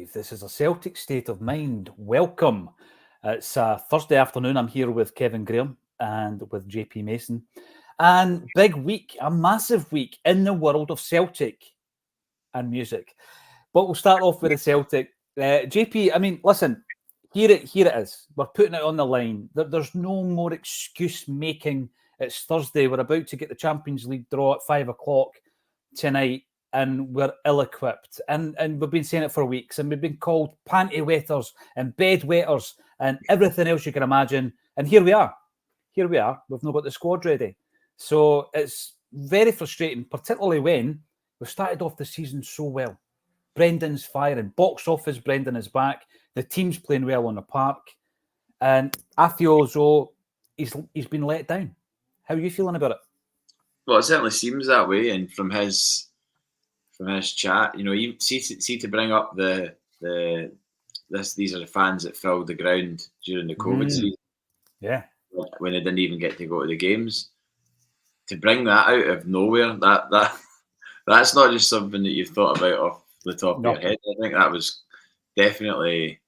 believe this is a Celtic state of mind. Welcome. It's Thursday afternoon. I'm here with Kevin Graham and with JP Mason. And big week, a massive week in the world of Celtic and music. But we'll start off with the Celtic. JP, I mean, listen, here it is. We're putting it on the line. There's no more excuse making. It's Thursday. We're about to get the Champions League draw at 5 o'clock tonight. And we're ill-equipped. And we've been saying it for weeks. And we've been called panty wetters and bed wetters and everything else you can imagine. And here we are. We've not got the squad ready. So it's very frustrating, particularly when we've started off the season so well. Brendan's firing. Box office, Brendan is back. The team's playing well on the park. And I feel as though he's been let down. How are you feeling about it? Well, it certainly seems that way. And from his chat, you know, you see to bring up these are the fans that filled the ground during the COVID season. Yeah. When they didn't even get to go to the games. To bring that out of nowhere, that's not just something that you've thought about off the top of your head. I think that was definitely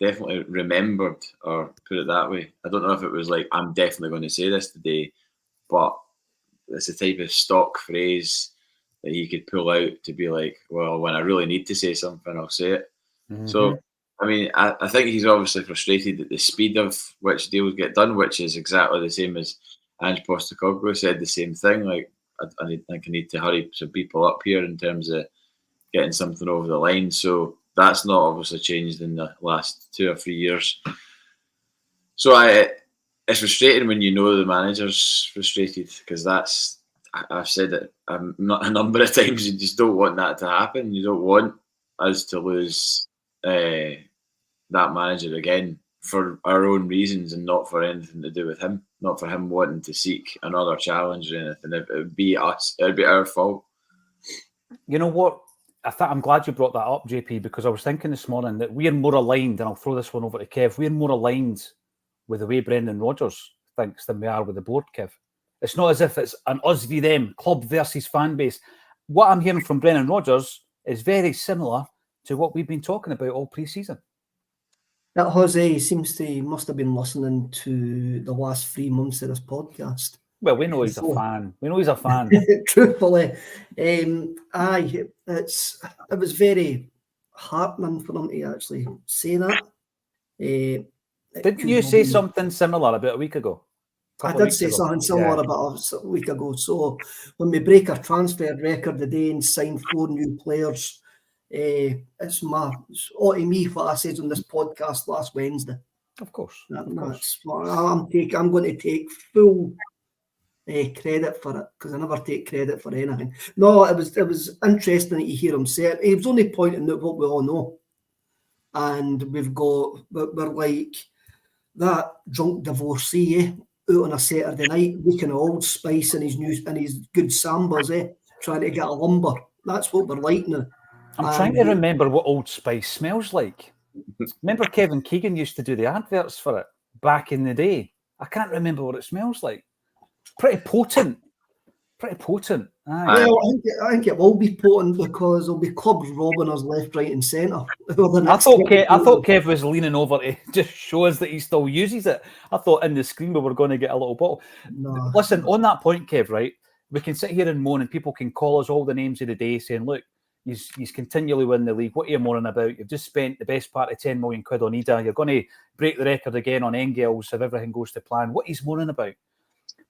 remembered, or put it that way. I don't know if it was like, I'm definitely going to say this today, but it's a type of stock phrase that he could pull out to be like, well, when I really need to say something, I'll say it. Mm-hmm. So, I mean, I think he's obviously frustrated at the speed of which deals get done, which is exactly the same as Ange Postecoglou said the same thing. Like, I think I need to hurry some people up here in terms of getting something over the line. So that's not obviously changed in the last 2 or 3 years. So it's frustrating when you know the manager's frustrated, because I've said it a number of times. You just don't want that to happen. You don't want us to lose that manager again for our own reasons and not for anything to do with him. Not for him wanting to seek another challenge or anything. If it would be us, it would be our fault. You know what? I'm glad you brought that up, JP, because I was thinking this morning that we're more aligned, and I'll throw this one over to Kev, we're more aligned with the way Brendan Rodgers thinks than we are with the board, Kev. It's not as if it's an us v them, club versus fan base. What I'm hearing from Brendan Rodgers is very similar to what we've been talking about all pre-season. That Jose must have been listening to the last 3 months of this podcast. Well, we know he's a fan. Truthfully, it was very heartening for him to actually say that. Didn't you say something similar about a week ago? I did say something similar about a week ago. So when we break our transfer record today and sign 4 new players, it's to me what I said on this podcast last Wednesday. Of course. That's what I'm going to take full credit for it, because I never take credit for anything. No, it was interesting to hear him say it. He was only pointing out what we all know, and we're like that drunk divorcee out on a Saturday night, looking at Old Spice and his good sambas, trying to get a lumber. That's what we're like now. I'm trying to remember what Old Spice smells like. Remember Kevin Keegan used to do the adverts for it back in the day. I can't remember what it smells like. It's pretty potent. Aye. Well, I think it will be potent, because there'll be clubs robbing us left, right and centre. I thought Kev was leaning over to just show us that he still uses it. I thought in the screen we were going to get a little bottle. No. Listen, on that point, Kev, right, we can sit here and moan, and people can call us all the names of the day saying, look, he's continually winning the league. What are you moaning about? You've just spent the best part of 10 million quid on Ida. You're going to break the record again on Engels if everything goes to plan. What he's moaning about.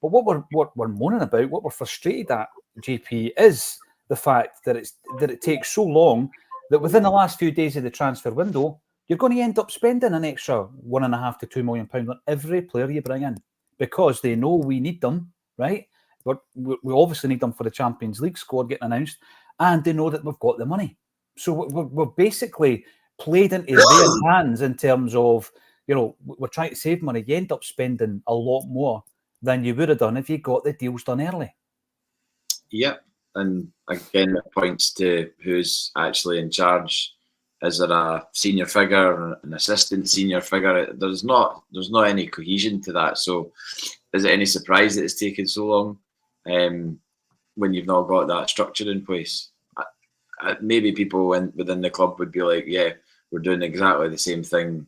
But what we're moaning about, what we're frustrated at, JP, is the fact that it takes so long that within the last few days of the transfer window, you're going to end up spending an extra £1.5 to £2 million on every player you bring in, because they know we need them, right? But we obviously need them for the Champions League squad getting announced, and they know that we've got the money. So we're basically played into their hands in terms of, you know, we're trying to save money. You end up spending a lot more than you would have done if you got the deals done early. Yep. And again, it points to who's actually in charge. Is there a senior figure, an assistant senior figure? There's not any cohesion to that. So is it any surprise that it's taken so long when you've not got that structure in place? maybe people within the club would be like, yeah, we're doing exactly the same thing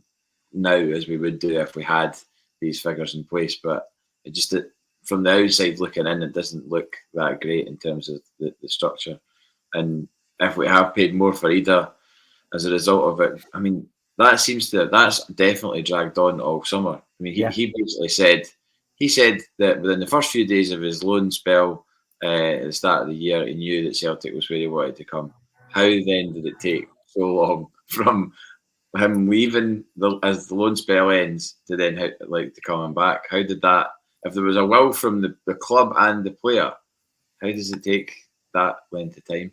now as we would do if we had these figures in place. But it just, from the outside looking in, it doesn't look that great in terms of the structure. And if we have paid more for Ida as a result of it, I mean, that's definitely dragged on all summer. I mean, he basically said that within the first few days of his loan spell at the start of the year, he knew that Celtic was where he wanted to come. How then did it take so long from him leaving as the loan spell ends to then to coming back? How did that? If there was a will from the club and the player, how does it take that length of time?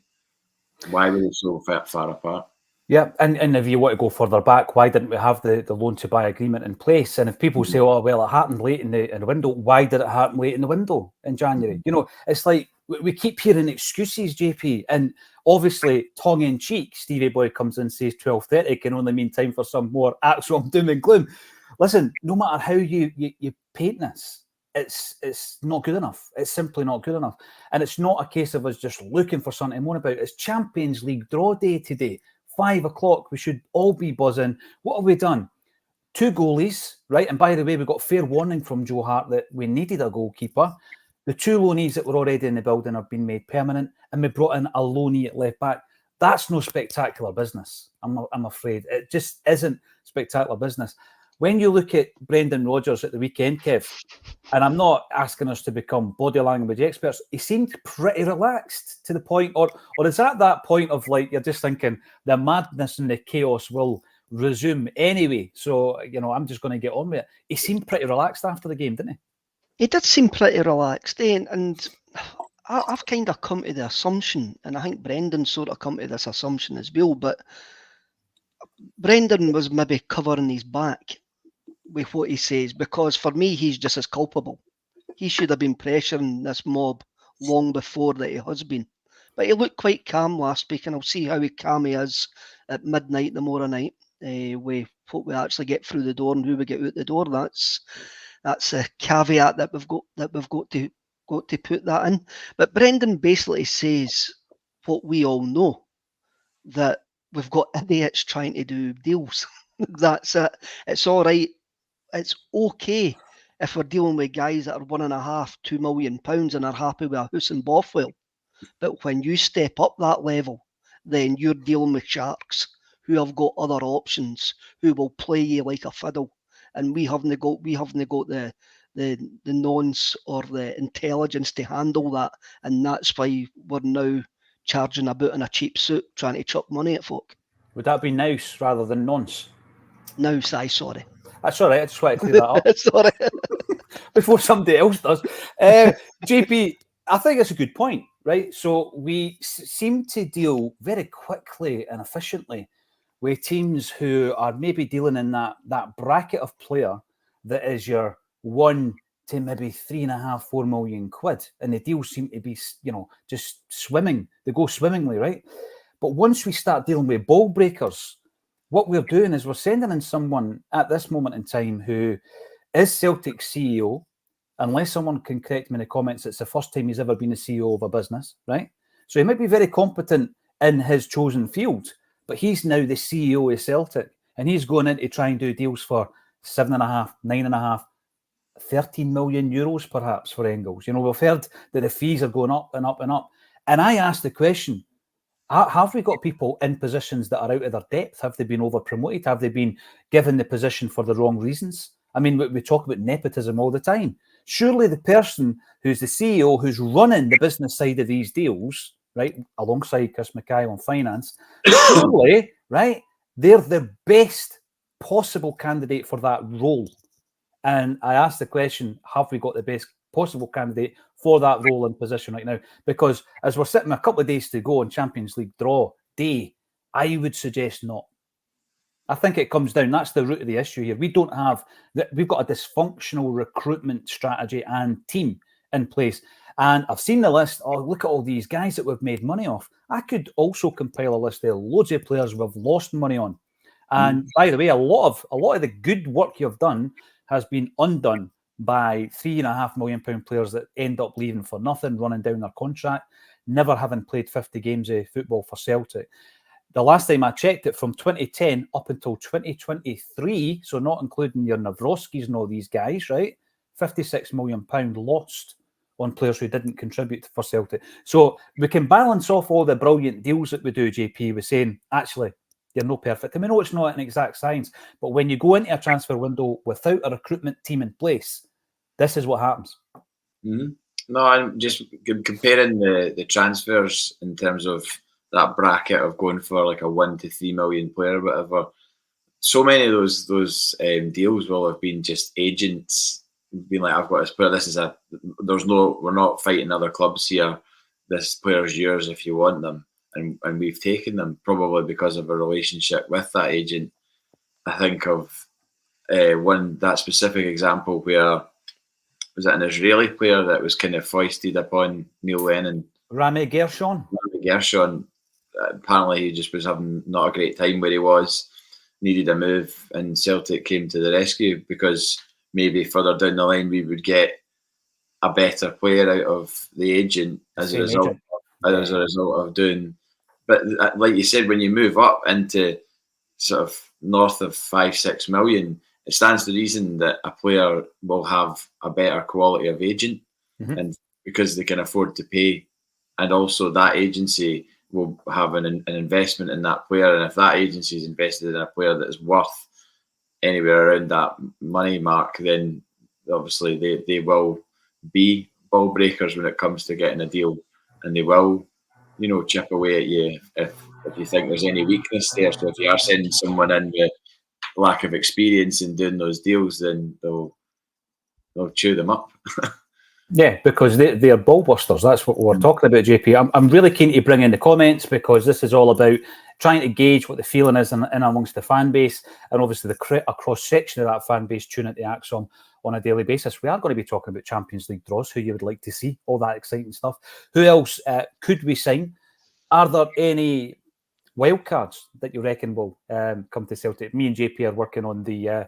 Why were they so far apart? Yeah, and if you want to go further back, why didn't we have the loan to buy agreement in place? And if people say, "Oh, well, it happened late in the window," why did it happen late in the window in January? You know, it's like we keep hearing excuses, JP, and obviously tongue in cheek, Stevie Boy comes in and says 12:30 can only mean time for some more Acsom doom and gloom. Listen, no matter how you paint this, it's not good enough. It's simply not good enough, and it's not a case of us just looking for something to moan about. It's Champions League draw day today. 5 o'clock, we should all be buzzing. What have we done? 2 goalies, right? And by the way, we got fair warning from Joe Hart that we needed a goalkeeper. The 2 loanees that were already in the building have been made permanent, and we brought in a loanee at left back. That's no spectacular business, I'm afraid. It just isn't spectacular business. When you look at Brendan Rodgers at the weekend, Kev, and I'm not asking us to become body language experts, he seemed pretty relaxed to the point, or is that point of like, you're just thinking the madness and the chaos will resume anyway, so, you know, I'm just going to get on with it. He seemed pretty relaxed after the game, didn't he? He did seem pretty relaxed, and I've kind of come to the assumption, and I think Brendan sort of come to this assumption as well, but Brendan was maybe covering his back with what he says, because for me, he's just as culpable. He should have been pressuring this mob long before that he has been. But he looked quite calm last week, and I'll see how calm he is at midnight tomorrow night. We hope we actually get through the door and who we get out the door. That's a caveat that we've got to put that in. But Brendan basically says what we all know, that we've got idiots trying to do deals. That's it. It's all right. It's okay if we're dealing with guys that are £1.5, £2 million and are happy with a house in Bothwell. But when you step up that level, then you're dealing with sharks who have got other options, who will play you like a fiddle. And we haven't got the nonce or the intelligence to handle that. And that's why we're now charging about in a cheap suit, trying to chuck money at folk. Would that be nice rather than nonce? Nice, sorry. That's all right. I just wanted to clear that up. Sorry. Before somebody else does. JP, I think that's a good point, right? So we seem to deal very quickly and efficiently with teams who are maybe dealing in that bracket of player that is your 1 to maybe 3.5, 4 million quid. And the deals seem to be, you know, just swimming. They go swimmingly, right? But once we start dealing with ball breakers, what we're doing is we're sending in someone at this moment in time who is Celtic's CEO. Unless someone can correct me in the comments, it's the first time he's ever been the CEO of a business, right? So he might be very competent in his chosen field, but he's now the CEO of Celtic, and he's going in to try and do deals for 7.5, 9.5, 13 million euros perhaps for Engels. You know, we've heard that the fees are going up and up and up. And I asked the question, have we got people in positions that are out of their depth? Have they been over-promoted? Have they been given the position for the wrong reasons? I mean, we talk about nepotism all the time. Surely the person who's the CEO, who's running the business side of these deals, right, alongside Chris Mackay on finance, surely, right, they're the best possible candidate for that role. And I asked the question, have we got the best possible candidate for that role and position right now? Because as we're sitting a couple of days to go on Champions League draw day, I would suggest not. I think it comes down, that's the root of the issue here. We've got a dysfunctional recruitment strategy and team in place. And I've seen the list. Oh, look at all these guys that we've made money off. I could also compile a list of loads of players we've lost money on. And by the way, a lot of the good work you've done has been undone by £3.5 million players that end up leaving for nothing, running down their contract. never having played 50 games of football for Celtic. The last time I checked it, from 2010 up until 2023, so not including your Navrowskis and all these guys, right? £56 million lost on players who didn't contribute for Celtic. So we can balance off all the brilliant deals that we do, JP, with saying, actually, you're no perfect. I mean, no, it's not an exact science, but when you go into a transfer window without a recruitment team in place, this is what happens. Mm-hmm. No, I'm just comparing the transfers in terms of that bracket of going for like a 1 to 3 million player or whatever. So many of those deals will have been just agents being like, I've got this player, we're not fighting other clubs here. This player's yours if you want them. And we've taken them probably because of a relationship with that agent. I think of that specific example where, was it an Israeli player that was kind of foisted upon Neil Lennon? Rami Gershon. Apparently he just was having not a great time where he was, needed a move, and Celtic came to the rescue because maybe further down the line we would get a better player out of the agent as a result of doing. But like you said, when you move up into sort of north of 5-6 million, it stands to reason that a player will have a better quality of agent, and because they can afford to pay, and also that agency will have an investment in that player, and if that agency is invested in a player that is worth anywhere around that money mark, then obviously they will be ball breakers when it comes to getting a deal, and they will, chip away at you if you think there's any weakness there. So if you are sending someone in with lack of experience in doing those deals, then they'll chew them up. Yeah, because they're ball busters. That's what we're talking about, JP. I'm really keen to bring in the comments because this is all about trying to gauge what the feeling is in amongst the fan base, and obviously a cross-section of that fan base tune into Acsom on a daily basis. We are going to be talking about Champions League draws, who you would like to see, all that exciting stuff. Who else could we sign? Are there any wildcards that you reckon will come to Celtic? Me and JP are working on the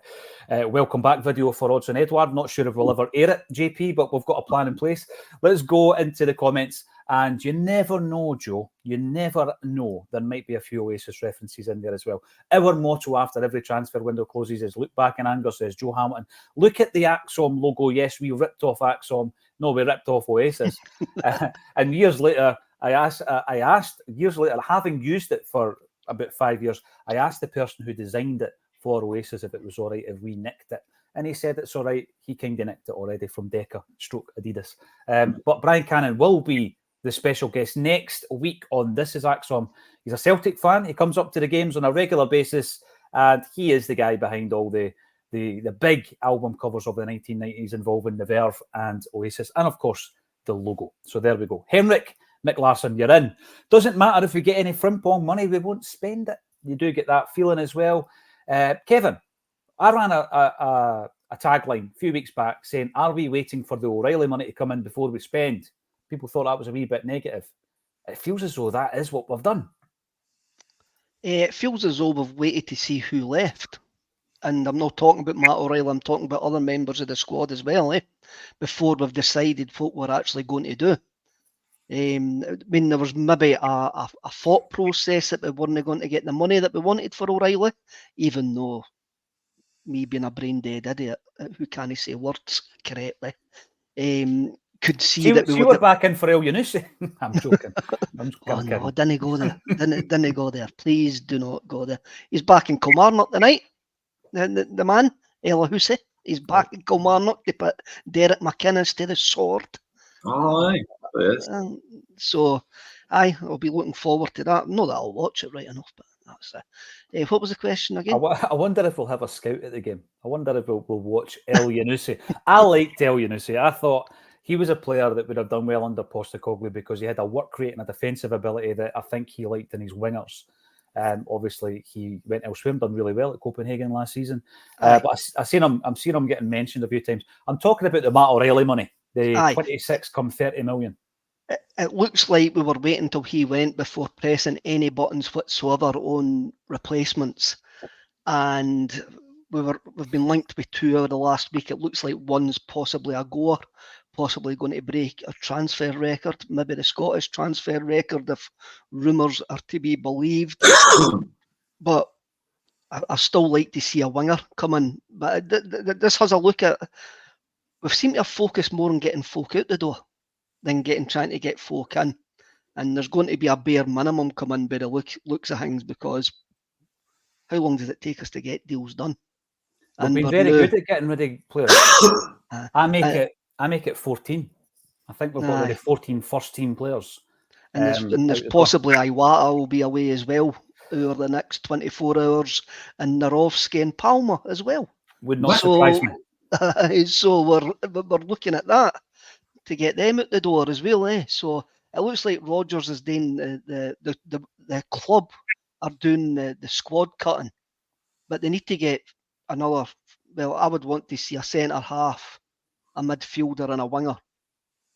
welcome back video for Odds on Edward. Not sure if we'll ever air it, JP, but we've got a plan in place. Let's go into the comments. And you never know, Joe. You never know. There might be a few Oasis references in there as well. Our motto after every transfer window closes is look back in anger, says Joe Hamilton. Look at the Acsom logo. Yes, we ripped off Acsom. No, we ripped off Oasis. And years later, I asked years later, having used it for about 5 years, I asked the person who designed it for Oasis if it was all right if we nicked it. And he said it's all right. He kind of nicked it already from Decca / Adidas. But Brian Cannon will be the special guest next week on This Is Acsom. He's a Celtic fan. He comes up to the games on a regular basis, and he is the guy behind all the big album covers of the 1990s involving the Verve and Oasis, and of course the logo. So there we go. Henrik McLarson, you're in. Doesn't matter if we get any Frimpong money, we won't spend it. You do get that feeling as well. Kevin, I ran a tagline a few weeks back saying, are we waiting for the O'Reilly money to come in before we spend? People thought that was a wee bit negative. It feels as though that is what we've done. It feels as though we've waited to see who left. And I'm not talking about Matt O'Reilly, I'm talking about other members of the squad as well, before we've decided what we're actually going to do. I mean, there was maybe a thought process that we weren't going to get the money that we wanted for O'Reilly, even though me being a brain dead idiot who can't say words correctly, could see that we were back in for El Yunusi. I'm joking. Oh no, didn't go there. didn't go there. Please do not go there. He's back in Kilmarnock tonight. The man, El Yunusi, he's back in Kilmarnock to put Derek McInnes to the sword. Oh, yes. So, I'll be looking forward to that. Not that I'll watch it right enough, but that's it. What was the question again? I wonder if we'll have a scout at the game. I wonder if we'll watch El Yunusi. I liked El Yunusi. I thought he was a player that would have done well under Postecoglou because he had a work rate and a defensive ability that I think he liked in his wingers. Obviously, he went elsewhere and done really well at Copenhagen last season. But I'm seeing him getting mentioned a few times. I'm talking about the Matt O'Reilly money, the 26 come 30 million. It looks like we were waiting until he went before pressing any buttons whatsoever on replacements. And we've been linked with 2 over the last week. It looks like one's possibly a goer, possibly going to break a transfer record, maybe the Scottish transfer record if rumours are to be believed. But I still like to see a winger come in. But this has a look at, we've seemed to focus more on getting folk out the door than trying to get folk in. And there's going to be a bare minimum coming by the looks of things, because how long does it take us to get deals done? We've been very good at getting rid of players. I make it 14. I think we've got rid of 14 first-team players. And there's possibly Iwata will be away as well over the next 24 hours, and Narovsky and Palmer as well. Would not surprise me. So we're looking at that to get them out the door as well. So it looks like Rodgers is doing the club are doing the squad cutting, but they need to get another. Well, I would want to see a centre half, a midfielder, and a winger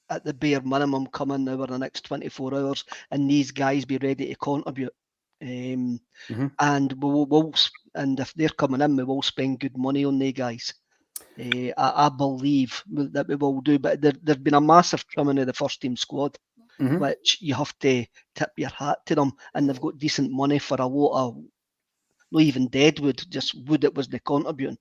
at the bare minimum come in over the next 24 hours, and these guys be ready to contribute. And and if they're coming in, we will spend good money on the guys. I believe that we will do, but there's been a massive trimming of the first team squad, which you have to tip your hat to them, and they've got decent money for a lot of, not even deadwood, just wood that was the contributing.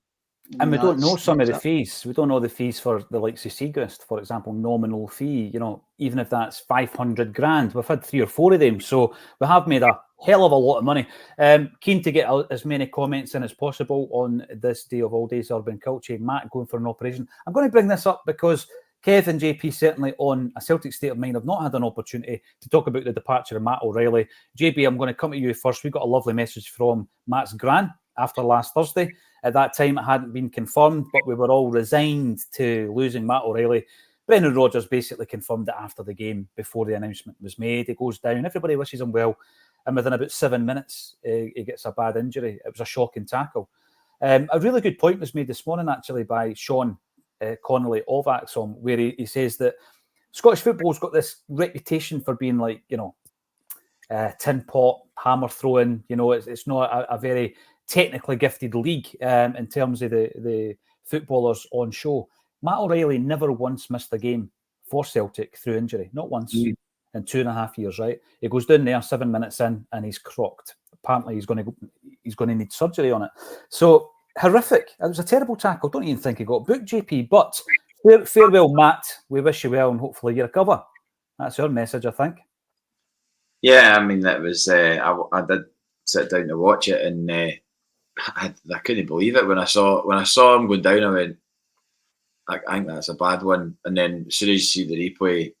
And we don't know some of the fees. We don't know the fees for the likes of Seagrist, for example, nominal fee, even if that's 500 grand. We've had 3 or 4 of them. So we have made a hell of a lot of money. Keen to get as many comments in as possible on this day of all days, Urban Culture. Matt going for an operation. I'm going to bring this up because Kev and JP certainly on a Celtic State of Mind have not had an opportunity to talk about the departure of Matt O'Reilly. JB, I'm going to come to you first. We got a lovely message from Matt's gran after last Thursday. At that time, it hadn't been confirmed, but we were all resigned to losing Matt O'Reilly. Brendan Rodgers basically confirmed it after the game, before the announcement was made. He goes down, everybody wishes him well, and within about 7 minutes, he gets a bad injury. It was a shocking tackle. A really good point was made this morning, actually, by Sean Connolly of Acsom, where he says that Scottish football's got this reputation for being like, tin pot, hammer throwing. It's not a very technically gifted league in terms of the footballers on show. Matt O'Reilly never once missed a game for Celtic through injury, not once in 2.5 years. Right, he goes down there 7 minutes in and he's crocked. Apparently, he's going to need surgery on it. So horrific. It was a terrible tackle. Don't even think he got booked, JP. But farewell, Matt. We wish you well and hopefully you recover. That's your message, I think. Yeah, I mean, that was. I did sit down to watch it, and I couldn't believe it when I saw him going down. I went, I think that's a bad one. And then as soon as you see the replay,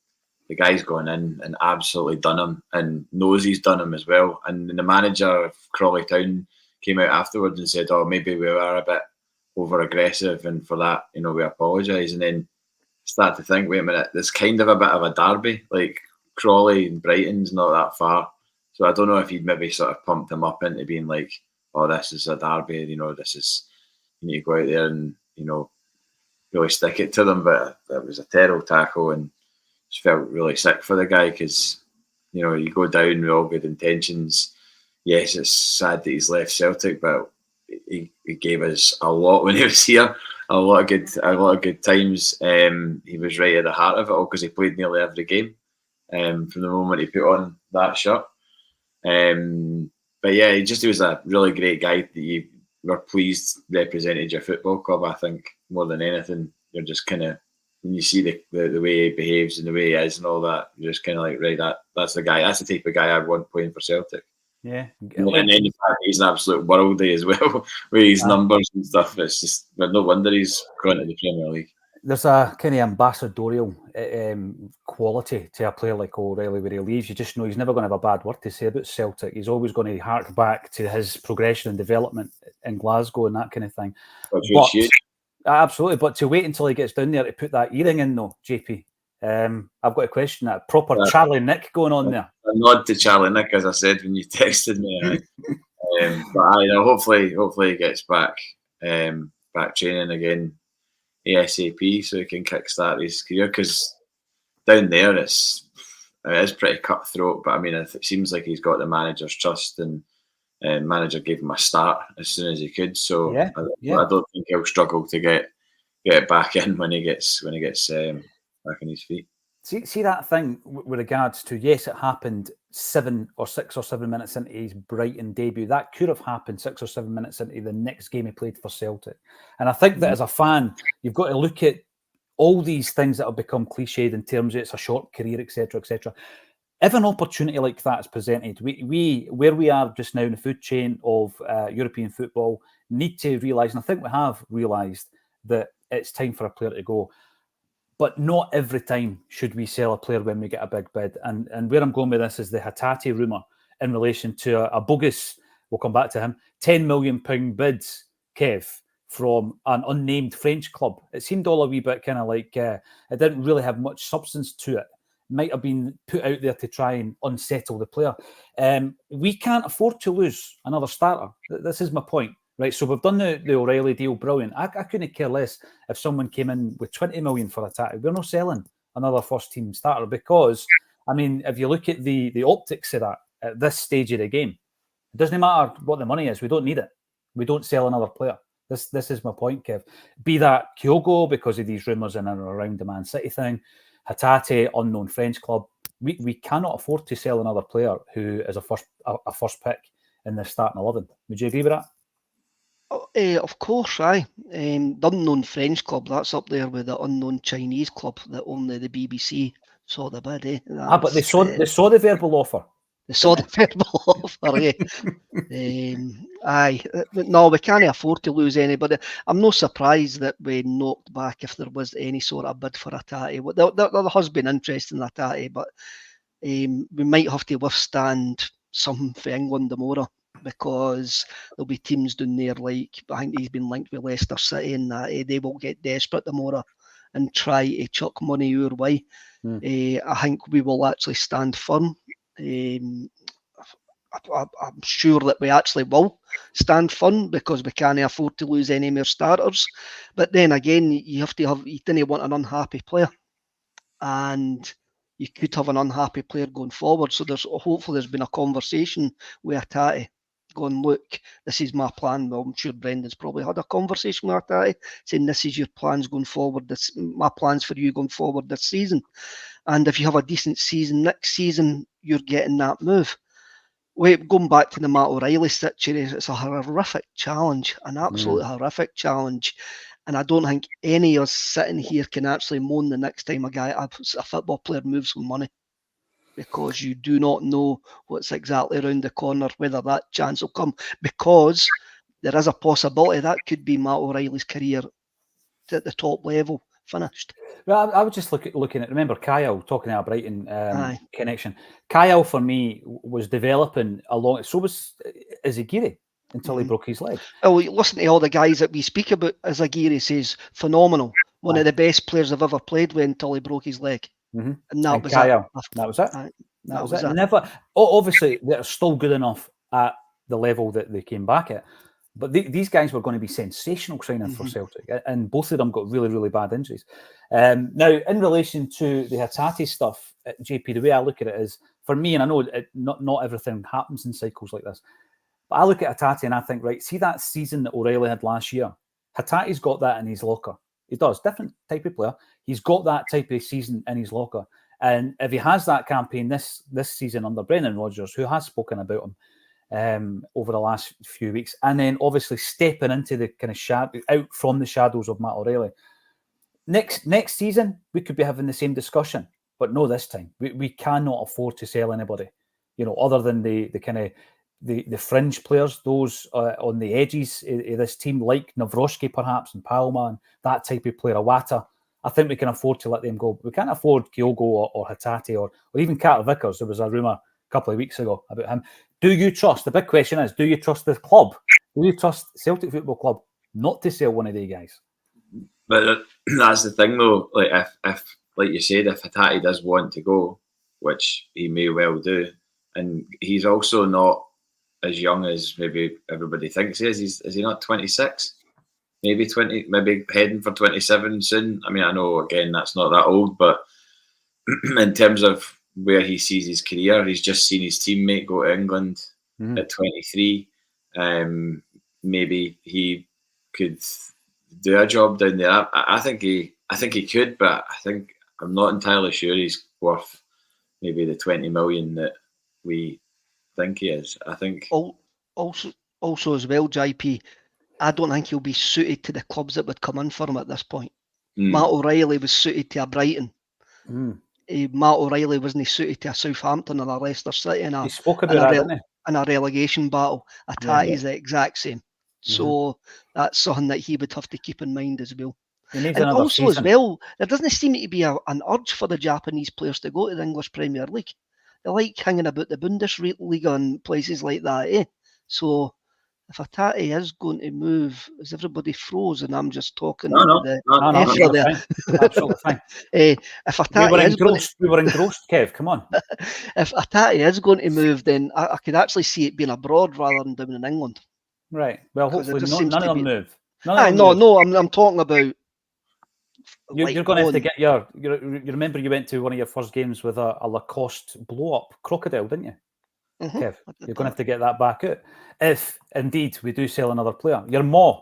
the guy's gone in and absolutely done him, and knows he's done him as well. And the manager of Crawley Town came out afterwards and said, "Oh, maybe we were a bit over aggressive, and for that, we apologise." And then start to think, wait a minute, there's kind of a bit of a derby. Like Crawley and Brighton's not that far, so I don't know if he'd maybe sort of pumped him up into being like, "Oh, this is a derby. This is, you need to go out there and really stick it to them." But it was a terrible tackle, and just felt really sick for the guy because you go down with all good intentions. Yes, it's sad that he's left Celtic, but he gave us a lot when he was here. A lot of good times. He was right at the heart of it all because he played nearly every game from the moment he put on that shirt. But yeah, he was a really great guy that you were pleased represented your football club. I think more than anything, you're just kind of, when you see the way he behaves and the way he is and all that, you're just kind of like, right, that's the guy. That's the type of guy I want playing for Celtic. Yeah. And then the fact he's an absolute worldie as well, with his numbers and stuff. It's just, no wonder he's gone to the Premier League. There's a kind of ambassadorial quality to a player like O'Reilly where he leaves. You just know he's never going to have a bad word to say about Celtic. He's always going to hark back to his progression and development in Glasgow and that kind of thing. Absolutely. But to wait until he gets down there to put that earring in, though, JP, I've got a question. That proper Charlie Nick going on there. A nod to Charlie Nick, as I said when you texted me. But hopefully he gets back training again ASAP so he can kickstart his career, because down there it is pretty cutthroat. But I mean, it seems like he's got the manager's trust, and manager gave him a start as soon as he could. So I don't think he'll struggle to get back in when he gets back on his feet. See that thing with regards to, yes, it happened 6 or 7 minutes into his Brighton debut. That could have happened 6 or 7 minutes into the next game he played for Celtic. And I think that as a fan, you've got to look at all these things that have become cliched in terms of it's a short career, etc., etc. If an opportunity like that is presented, we where we are just now in the food chain of European football need to realise, and I think we have realised, that it's time for a player to go. But not every time should we sell a player when we get a big bid. And where I'm going with this is the Hatate rumour in relation to a bogus, we'll come back to him, £10 million bids, Kev, from an unnamed French club. It seemed all a wee bit kind of like it didn't really have much substance to it. Might have been put out there to try and unsettle the player. We can't afford to lose another starter. This is my point. Right, so we've done the O'Reilly deal, brilliant. I couldn't care less if someone came in with 20 million for Hatate. We're not selling another first team starter because, I mean, if you look at the optics of that at this stage of the game, it doesn't matter what the money is. We don't need it. We don't sell another player. This is my point, Kev. Be that Kyogo because of these rumours in and around the Man City thing, Hatate, unknown French club. We cannot afford to sell another player who is a first pick in the starting 11. Would you agree with that? Of course, aye. The unknown French club, that's up there with the unknown Chinese club that only the BBC saw the bid, eh? But they saw the verbal offer. They saw the verbal offer, aye. No, we can't afford to lose anybody. I'm not surprised that we knocked back if there was any sort of bid for Hatate. There has been interest in Hatate, but we might have to withstand something for England tomorrow, because there'll be teams down there like, I think he's been linked with Leicester City, and that they will get desperate tomorrow and try to chuck money our way. I think we will actually stand firm. I'm sure that we actually will stand firm because we can't afford to lose any more starters. But then again, you didn't want an unhappy player, and you could have an unhappy player going forward. So hopefully there's been a conversation with Hatate going, look, this is my plan. Well, I'm sure Brendan's probably had a conversation with Hatate saying, this is your plans going forward. My plans for you going forward this season. And if you have a decent season next season, you're getting that move. Going back to the Matt O'Reilly situation, it's a horrific challenge, an absolutely horrific challenge. And I don't think any of us sitting here can actually moan the next time a football player moves for money, because you do not know what's exactly around the corner, whether that chance will come, because there is a possibility that could be Matt O'Reilly's career at the top level finished. Well, I was just looking at, remember Kyle talking about Brighton connection. Kyle for me was developing along, so was Izagiri until he broke his leg. Oh, listen to all the guys that we speak about. Izagiri says phenomenal, one of the best players I've ever played with until he broke his leg. And that was Kyle, it. that was it. That was it. Never. Obviously, they're still good enough at the level that they came back at. But these guys were going to be sensational signings for Celtic, and both of them got really, really bad injuries. Now, in relation to the Hatate stuff, JP, the way I look at it is, for me, and I know not everything happens in cycles like this, but I look at Hatate and I think, right, see that season that O'Reilly had last year? Hatate's got that in his locker. He does, different type of player. He's got that type of season in his locker. And if he has that campaign this season under Brendan Rodgers, who has spoken about him, over the last few weeks, and then obviously stepping into the kind of out from the shadows of Matt O'Reilly. Next season, we could be having the same discussion, but no, this time we cannot afford to sell anybody, other than the kind of the fringe players, those on the edges of this team, like Nawrocki perhaps and Palma and that type of player, Awata. I think we can afford to let them go. We can't afford Kyogo or Hatate or even Carter Vickers. There was a rumour a couple of weeks ago about him. Do you trust? The big question is: do you trust the club? Do you trust Celtic Football Club not to sell one of these guys? But that's the thing, though. Like if like you said, if Hatate does want to go, which he may well do, and he's also not as young as maybe everybody thinks he is. Is he not 26? Maybe 20. Maybe heading for 27 soon. I mean, I know again that's not that old, but in terms of where he sees his career, he's just seen his teammate go to England at 23. Maybe he could do a job down there. I think he could, but I think I'm not entirely sure he's worth maybe the 20 million that we think he is. I think also as well, JP, I don't think he'll be suited to the clubs that would come in for him at this point. Matt O'Reilly was suited to a Brighton. Matt O'Reilly wasn't suited to a Southampton or a Leicester City he spoke about that, didn't he? In a relegation battle. Atati's the exact same. So that's something that he would have to keep in mind as well. And also as well, there doesn't seem to be an urge for the Japanese players to go to the English Premier League. They like hanging about the Bundesliga and places like that, eh? So if Atati is going to move, is everybody froze? And I'm just talking No, absolutely fine. If Atati we were engrossed, Kev. Come on. If Atati is going to move, then I could actually see it being abroad rather than down in England. Right. Well, hopefully none of them move. No, I'm talking about. You're going to have to get you remember you went to one of your first games with a Lacoste blow-up crocodile, didn't you? Kev, you're going to have to get that back out. If indeed we do sell another player. Your maw,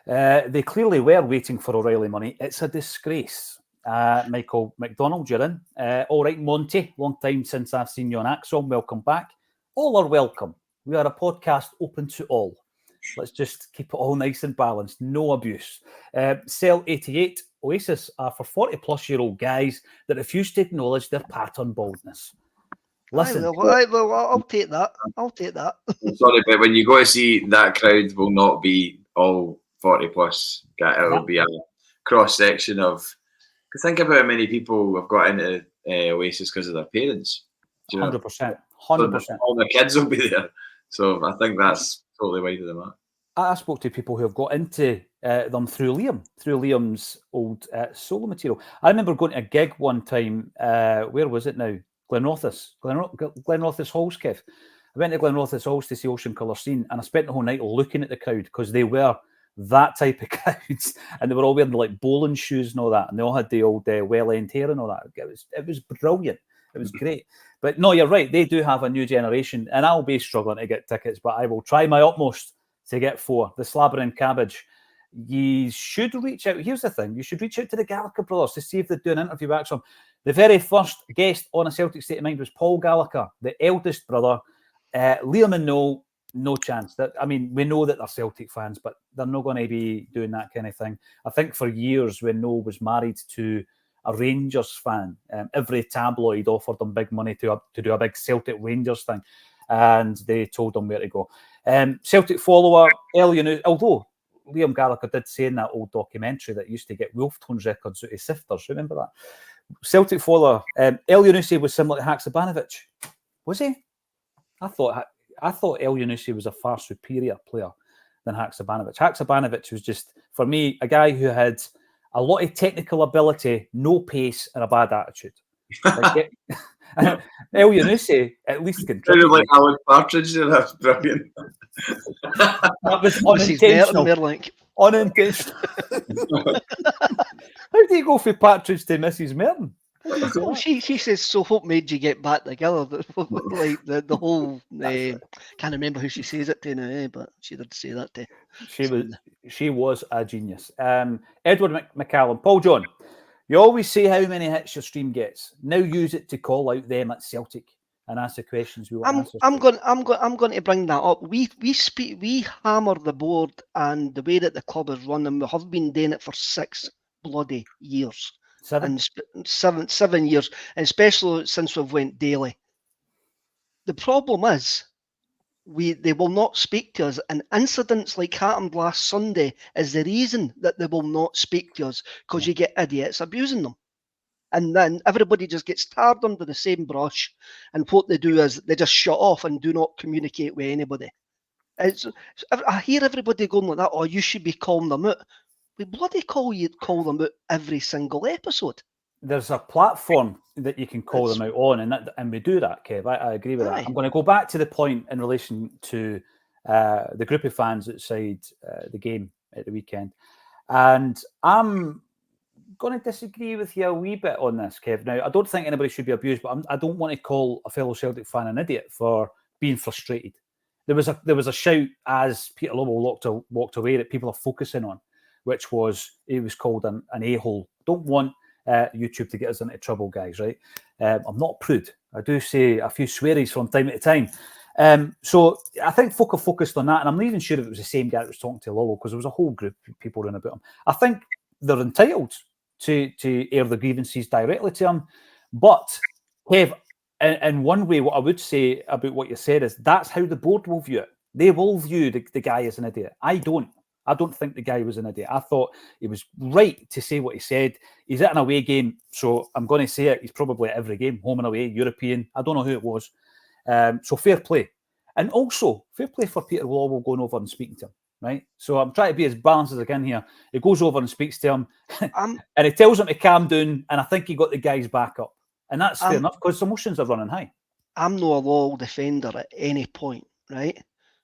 they clearly were waiting for O'Reilly money. It's a disgrace. Michael McDonald, you're in. All right, Monty, long time since I've seen you on Acsom. Welcome back. All are welcome. We are a podcast open to all. Let's just keep it all nice and balanced. No abuse. Cell 88, Oasis are for 40-plus-year-old guys that refuse to acknowledge their pattern baldness. Listen. I'll take that. Sorry, but when you go to see that crowd, will not be all 40-plus. It'll be a cross-section of... Think about how many people have got into Oasis because of their parents. 100%. All the kids will be there. So I think that's totally wide of the mark. I spoke to people who have got into them through Liam's old solo material. I remember going to a gig one time. Where was it now? Glenrothes Halls, Kev. I went to Glenrothes Halls to see Ocean Colour Scene, and I spent the whole night looking at the crowd because they were that type of crowds, and they were all wearing like bowling shoes and all that, and they all had the old well-end hair and all that. It was brilliant. It was great. But no, you're right. They do have a new generation, and I'll be struggling to get tickets, but I will try my utmost to get 4. The Slabber and Cabbage. You should reach out. Here's the thing. You should reach out to the Gallagher brothers to see if they do an interview with Acsom. The very first guest on A Celtic State of Mind was Paul Gallagher, the eldest brother. Liam and Noel, no chance. We know that they're Celtic fans, but they're not going to be doing that kind of thing. I think for years when Noel was married to a Rangers fan, every tabloid offered them big money to do a big Celtic Rangers thing, and they told them where to go. Celtic follower, although Liam Gallagher did say in that old documentary that he used to get Wolftones records out of sifters. Remember that? Celtic follower, Elyounoussi was similar to Haksabanovic. Was he? I thought Elyounoussi was a far superior player than Haksabanovic. Haksabanovic was just, for me, a guy who had a lot of technical ability, no pace, and a bad attitude. Elyounoussi at least contributed. Like Alan Partridge, that's brilliant. That was unintentional. Unintentional. How do you go from Partridge to Mrs. Merton? Well, she says, so what made you get back together? Like the whole, can't remember who she says it to now, but she did say that to. She was a genius. Edward McCallum, Paul John, you always say how many hits your stream gets. Now use it to call out them at Celtic and ask the questions we want answers. I'm going to bring that up. We hammer the board and the way that the club is run, and we have been doing it for 6 bloody years. 7 years, and especially since we've went daily. The problem is they will not speak to us, and incidents like happened last Sunday is the reason that they will not speak to us, because you get idiots abusing them. And then everybody just gets tarred under the same brush, and what they do is they just shut off and do not communicate with anybody. I hear everybody going like that, oh, you should be calling them out. We bloody call them out every single episode. There's a platform that you can call them out on, and we do that, Kev. I agree with that. I'm going to go back to the point in relation to the group of fans outside the game at the weekend. And I'm going to disagree with you a wee bit on this, Kev. Now, I don't think anybody should be abused, but I don't want to call a fellow Celtic fan an idiot for being frustrated. There was a shout as Peter Lobel walked away that people are focusing on, which was he was called an a-hole. Don't want YouTube to get us into trouble, guys, right? I'm not a prude. I do say a few swearies from time to time. So I think folk are focused on that, and I'm not even sure if it was the same guy that was talking to Lolo, because there was a whole group of people around about him. I think they're entitled to air the grievances directly to him, but Kev, in one way, what I would say about what you said is that's how the board will view it. They will view the guy as an idiot. I don't think the guy was an idiot. I thought he was right to say what he said. He's at an away game, so I'm going to say it. He's probably at every game, home and away, European. I don't know who it was. So fair play. And also, fair play for Peter Lawwell going over and speaking to him, right? So I'm trying to be as balanced as I can here. He goes over and speaks to him, and he tells him to calm down, and I think he got the guy's back up. And that's fair enough, because emotions are running high. I'm not a Lawwell defender at any point, right?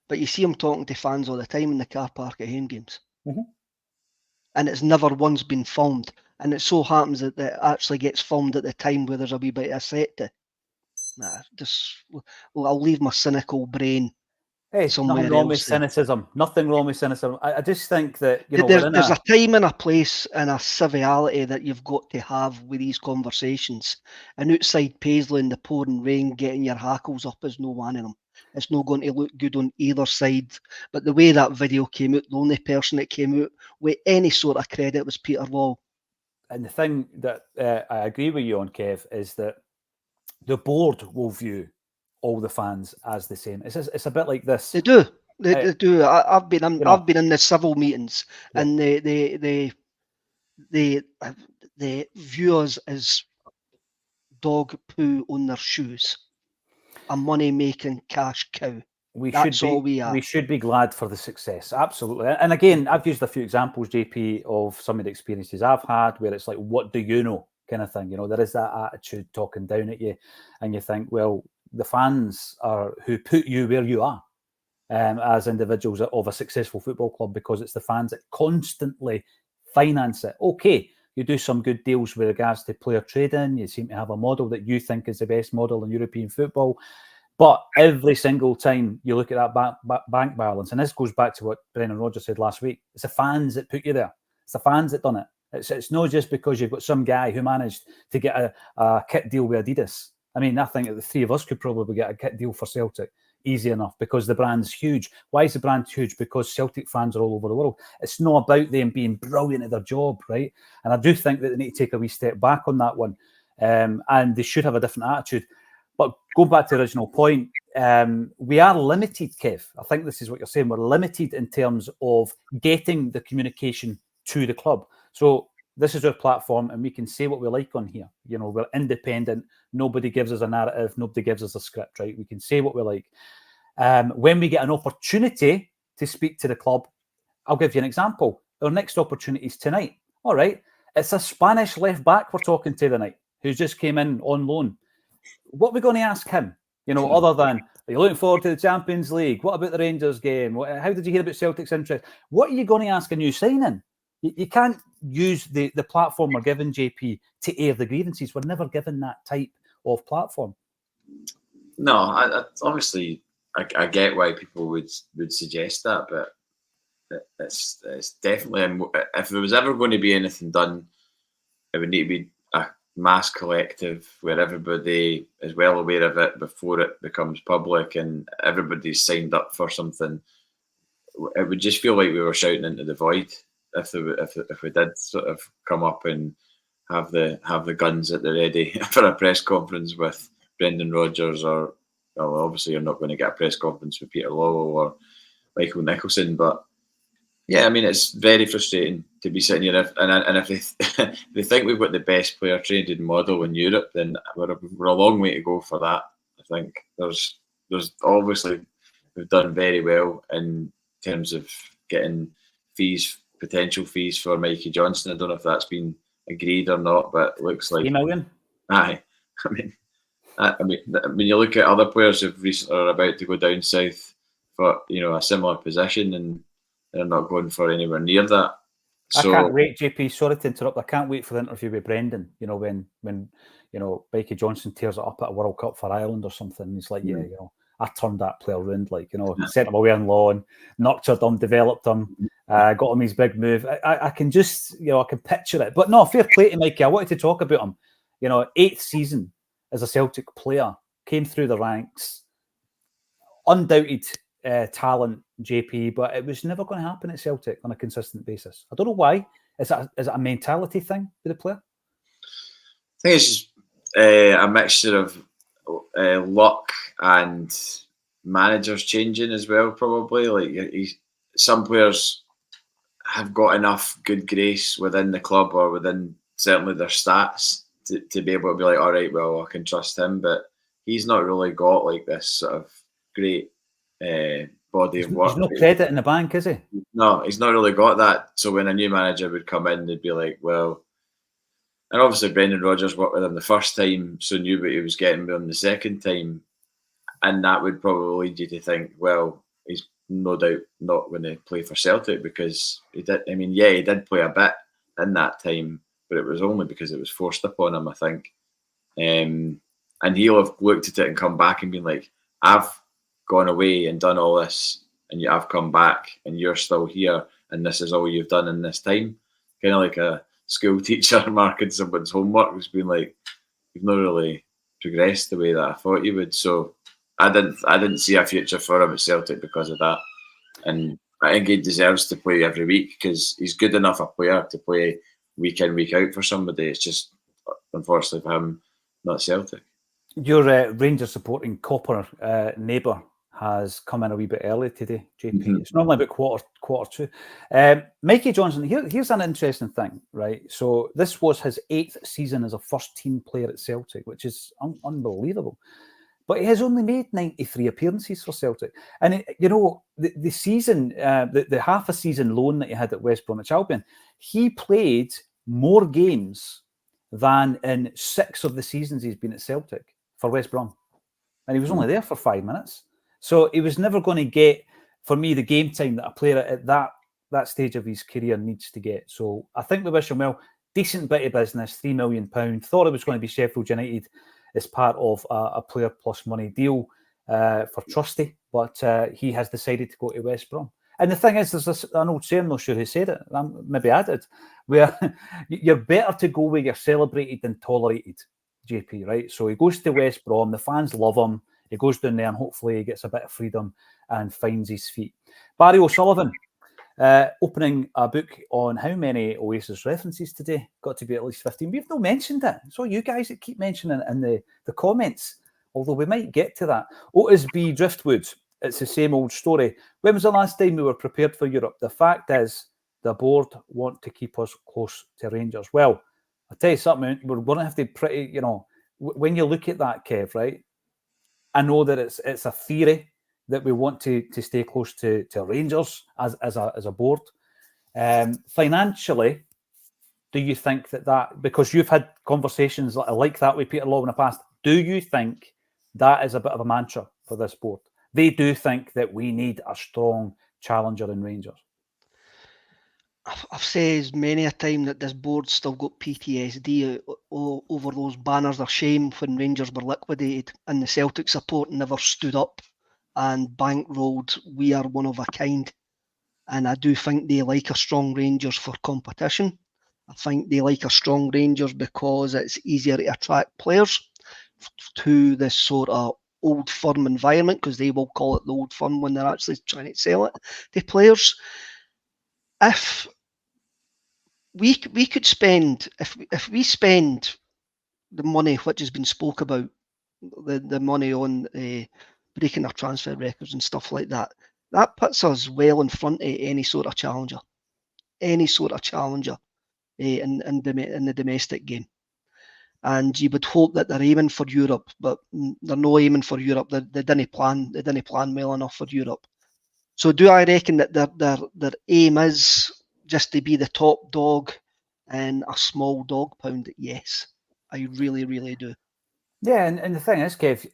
But you see him talking to fans all the time in the car park at home games. Mm-hmm. And it's never once been filmed. And it so happens that it actually gets filmed at the time where there's a wee bit of set to. I'll leave my cynical brain somewhere nothing wrong with else. cynicism. Nothing wrong with cynicism. I just think that, you know, there's a time and a place and a civility that you've got to have with these conversations. And outside Paisley in the pouring rain, getting your hackles up is no one of them. It's not going to look good on either side. But the way that video came out, the only person that came out with any sort of credit was Peter Lawwell. And the thing that I agree with you on, Kev, is that the board will view all the fans as the same. It's a bit like this. They do. They do. I've been in the civil meetings, and they view us as dog poo on their shoes, a money making cash cow. That's all we are. We should be glad for the success, absolutely. And again, I've used a few examples, JP, of some of the experiences I've had where it's like, what do you know, kind of thing. You know, there is that attitude talking down at you, and you think, well, the fans are who put you where you are as individuals of a successful football club, because it's the fans that constantly finance it. Okay, you do some good deals with regards to player trading. You seem to have a model that you think is the best model in European football. But every single time you look at that bank balance, and this goes back to what Brendan Rodgers said last week, it's the fans that put you there. It's the fans that done it. It's not just because you've got some guy who managed to get a kit deal with Adidas. I mean, I think that the three of us could probably get a kit deal for Celtic easy enough, because the brand's huge. Why is the brand huge? Because Celtic fans are all over the world. It's not about them being brilliant at their job, right? And I do think that they need to take a wee step back on that one. And they should have a different attitude. But going back to the original point, we are limited, Kev. I think this is what you're saying. We're limited in terms of getting the communication to the club. So this is our platform, and we can say what we like on here. You know, we're independent. Nobody gives us a narrative. Nobody gives us a script, right? We can say what we like. When we get an opportunity to speak to the club, I'll give you an example. Our next opportunity is tonight. All right. It's a Spanish left back we're talking to tonight, who's just came in on loan. What are we going to ask him? You know, other than, are you looking forward to the Champions League? What about the Rangers game? How did you hear about Celtic's interest? What are you going to ask a new signing? You can't use the platform we're given, JP, to air the grievances. We're never given that type of platform. No, obviously, I get why people would suggest that, but it's definitely, if there was ever going to be anything done, it would need to be a mass collective where everybody is well aware of it before it becomes public and everybody's signed up for something. It would just feel like we were shouting into the void if we did sort of come up and have the guns at the ready for a press conference with Brendan Rodgers, or well, obviously you're not going to get a press conference with Peter Lawwell or Michael Nicholson, but yeah, I mean, it's very frustrating to be sitting here, and if they think we've got the best player traded model in Europe, then we're a long way to go for that. I think there's obviously we've done very well in terms of getting potential fees for Mikey Johnson. I don't know if that's been agreed or not, but it looks like 3 million. Aye, I mean, you look at other players who've recently are about to go down south for a similar position, and they're not going for anywhere near that. So, I can't wait, JP. Sorry to interrupt. I can't wait for the interview with Brendan. You know, when Mikey Johnson tears it up at a World Cup for Ireland or something. He's like, I turned that player around, like, you know, sent him away on loan, nurtured him, developed him, got him his big move. I can just, you know, I can picture it. But no, fair play to Mikey. I wanted to talk about him. You know, 8th season as a Celtic player, came through the ranks, undoubted talent, JP, but it was never going to happen at Celtic on a consistent basis. I don't know why. Is it a mentality thing with the player? I think it's just a mixture of luck and managers changing as well, probably. Like some players have got enough good grace within the club or within certainly their stats to be able to be like, all right, well, I can trust him. But he's not really got like this sort of great body of work. He's no credit in the bank, is he? No, he's not really got that. So when a new manager would come in, they'd be like, well, and obviously Brendan Rodgers worked with him the first time, so knew what he was getting with him the second time. And that would probably lead you to think, well, he's no doubt not going to play for Celtic because he did. I mean, yeah, he did play a bit in that time, but it was only because it was forced upon him, I think. And he'll have looked at it and come back and been like, I've gone away and done all this, and I've come back, and you're still here, and this is all you've done in this time. Kind of like a school teacher marking someone's homework, who's been like, you've not really progressed the way that I thought you would. So I didn't see a future for him at Celtic because of that. And I think he deserves to play every week because he's good enough a player to play week in, week out for somebody. It's just, unfortunately for him, not Celtic. Your Rangers supporting Copper neighbour has come in a wee bit early today, JP. It's normally about quarter to. Mikey Johnson, here's an interesting thing, right? So this was his 8th season as a first-team player at Celtic, which is unbelievable. But he has only made 93 appearances for Celtic. And, you know, the season, the half a season loan that he had at West Bromwich Albion, he played more games than in 6 of the seasons he's been at Celtic for West Brom. And he was only there for 5 minutes. So he was never going to get, for me, the game time that a player at that stage of his career needs to get. So I think we wish him well. Decent bit of business, £3 million. Thought it was going to be Sheffield United as part of a player plus money deal for Trusty, but he has decided to go to West Brom. And the thing is, there's an old saying, I'm not sure who said it, maybe I did, where you're better to go where you're celebrated than tolerated, JP, right? So he goes to West Brom, the fans love him, he goes down there and hopefully he gets a bit of freedom and finds his feet. Barry O'Sullivan, opening a book on how many Oasis references today. Got to be at least 15. We've not mentioned it. So you guys that keep mentioning it in the comments, although we might get to that. Otis B. Driftwood, it's the same old story. When was the last time we were prepared for Europe? The fact is, the board want to keep us close to Rangers. Well, I'll tell you something, we're going to have to pretty, you know, when you look at that, Kev, right? I know that it's a theory that we want to stay close to Rangers as a board. Financially, do you think that because you've had conversations like that with Peter Law in the past, do you think that is a bit of a mantra for this board? They do think that we need a strong challenger in Rangers. I've said many a time that this board's still got PTSD over those banners of shame when Rangers were liquidated and the Celtic support never stood up and bankrolled, we are one of a kind. And I do think they like a strong Rangers for competition. I think they like a strong Rangers because it's easier to attract players to this sort of old firm environment, because they will call it the old firm when they're actually trying to sell it to players. If we could spend, if we spend the money which has been spoke about, the money on breaking our transfer records and stuff like that, that puts us well in front of any sort of challenger in the domestic game. And you would hope that they're aiming for Europe, but they're not aiming for Europe. They didn't plan well enough for Europe. So do I reckon that their aim is just to be the top dog and a small dog pound? Yes, I really, really do. Yeah, and the thing is, Kev,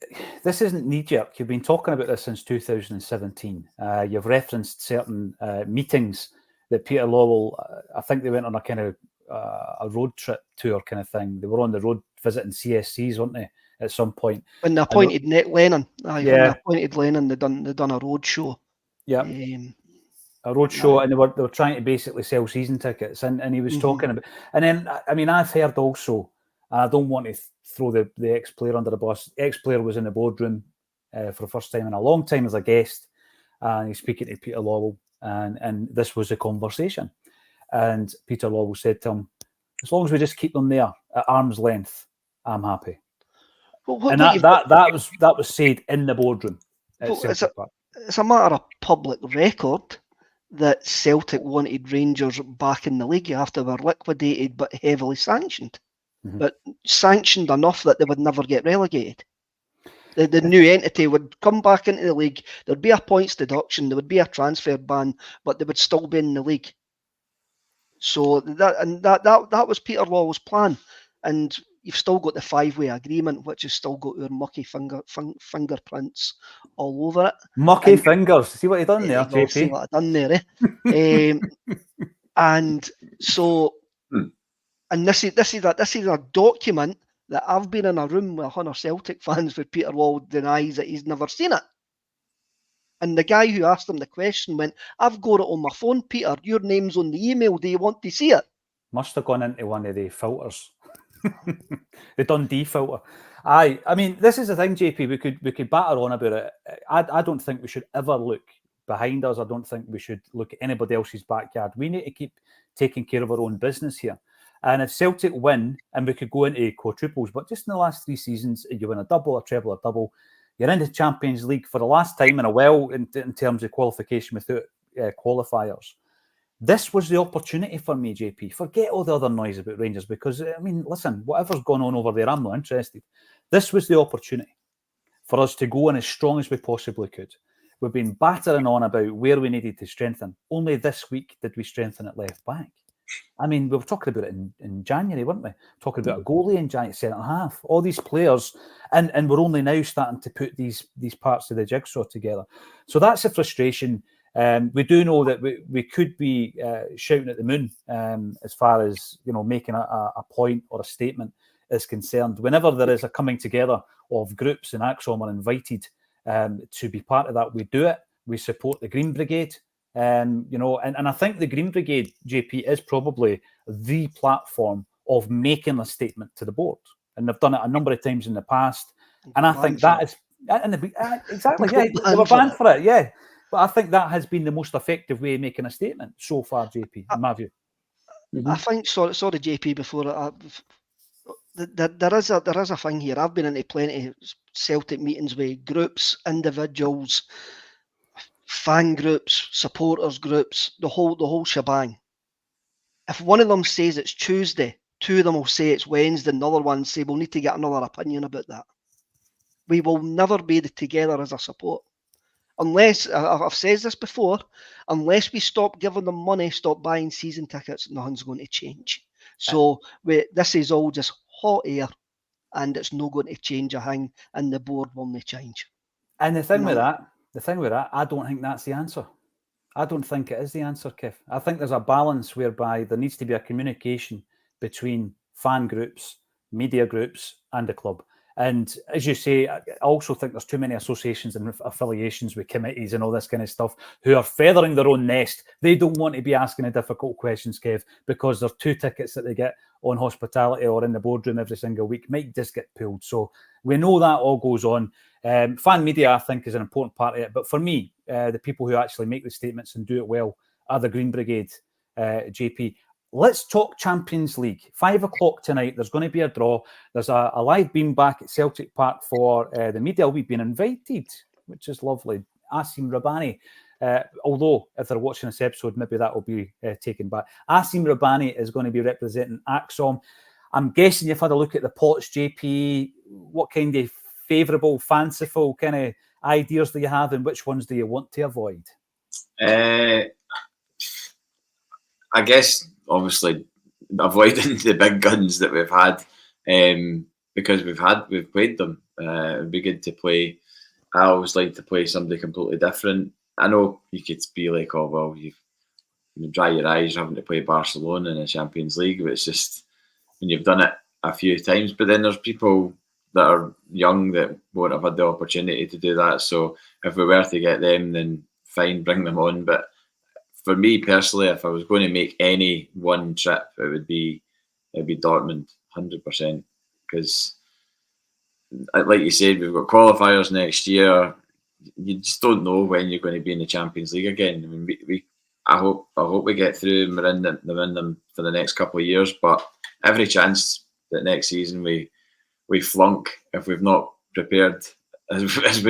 this isn't knee-jerk. You've been talking about this since 2017. You've referenced certain meetings that Peter Lawwell, I think they went on a kind of a road trip tour kind of thing. They were on the road visiting CSCs, weren't they, at some point. When they appointed Nick Lennon, when they Yeah. appointed Lennon, they done a road show. Yeah. A road show, and they were trying to basically sell season tickets, and he was talking about. And then, I mean, I've heard also, and I don't want to throw the ex-player under the bus. Ex-player was in the boardroom for the first time in a long time as a guest, and he's speaking to Peter Lawwell, and this was the conversation. And Peter Lawwell said to him, "As long as we just keep them there at arm's length, I'm happy." And that was said in the boardroom at Celtic Park. It's a matter of public record that Celtic wanted Rangers back in the league after they were liquidated but heavily sanctioned. But sanctioned enough that they would never get relegated. The new entity would come back into the league, there'd be a points deduction, there would be a transfer ban, but they would still be in the league. So that was Peter Lawwell's plan. And you've still got the 5-way agreement, which has still got your mucky fingerprints all over it. Mucky fingers. See what you done there, JP? See what I done there, eh? And so, and this is a document that I've been in a room with 100 Celtic fans where Peter Lawwell denies that he's never seen it. And the guy who asked him the question went, "I've got it on my phone, Peter. Your name's on the email. Do you want to see it?" Must have gone into one of the filters. The Dundee filter. I mean, this is the thing, JP. We could batter on about it. I don't think we should ever look behind us. I don't think we should look at anybody else's backyard. We need to keep taking care of our own business here. And if Celtic win, and we could go into quadruples, but just in the last 3 seasons, you win a double, a treble, a double. You're in the Champions League for the last time in a while in terms of qualification without qualifiers. This was the opportunity for me, JP. Forget all the other noise about Rangers because, I mean, listen, whatever's going on over there, I'm not interested. This was the opportunity for us to go in as strong as we possibly could. We've been battering on about where we needed to strengthen. Only this week did we strengthen at left back. I mean, we were talking about it in January, weren't we? Talking about a goalie in January, centre half, all these players, and we're only now starting to put these parts of the jigsaw together. So that's a frustration. We do know that we could be shouting at the moon as far as making a point or a statement is concerned. Whenever there is a coming together of groups, and Acsom are invited to be part of that, we do it. We support the Green Brigade. And I think the Green Brigade, JP, is probably the platform of making a statement to the board, and they've done it a number of times in the past. And I think that is exactly they were banned for it, yeah. But I think that has been the most effective way of making a statement so far, JP, in my view. I think sorry, JP. Before there is a thing here. I've been into plenty of Celtic meetings with groups, individuals, fan groups, supporters groups, the whole shebang. If one of them says it's Tuesday, 2 of them will say it's Wednesday, and the other one say we'll need to get another opinion about that. We will never be together as a support. Unless, I've said this before, unless we stop giving them money, stop buying season tickets, nothing's going to change. So this is all just hot air, and it's not going to change a thing, and the board will not change. And the thing with that, I don't think that's the answer. I don't think it is the answer, Kev. I think there's a balance whereby there needs to be a communication between fan groups, media groups, and the club. And as you say, I also think there's too many associations and affiliations with committees and all this kind of stuff who are feathering their own nest. They don't want to be asking the difficult questions, Kev, because there's 2 tickets that they get on hospitality or in the boardroom every single week might just get pulled. So we know that all goes on. Fan media, I think, is an important part of it. But for me, the people who actually make the statements and do it well are the Green Brigade, JP. Let's talk Champions League. 5 o'clock tonight. There's going to be a draw. There's a live beam back at Celtic Park for the media. We've been invited, which is lovely. Acsom Rabani. Although, if they're watching this episode, maybe that will be taken back. Acsom Rabani is going to be representing Acsom. I'm guessing you've had a look at the pots, JP. What kind of favourable, fanciful kind of ideas do you have, and which ones do you want to avoid? I guess, obviously, avoiding the big guns that we've had, because we've played them. It'd be good to play. I always like to play somebody completely different. I know you could be like, oh well, you dry your eyes having to play Barcelona in the Champions League, but it's just when you've done it a few times. But then there's people that are young that won't have had the opportunity to do that. So if we were to get them, then fine, bring them on. But for me personally, if I was going to make any one trip, it'd be Dortmund, 100%. Because, like you said, we've got qualifiers next year. You just don't know when you're going to be in the Champions League again. I mean, I hope we get through and we're in them for the next couple of years. But every chance that next season we flunk if we've not prepared as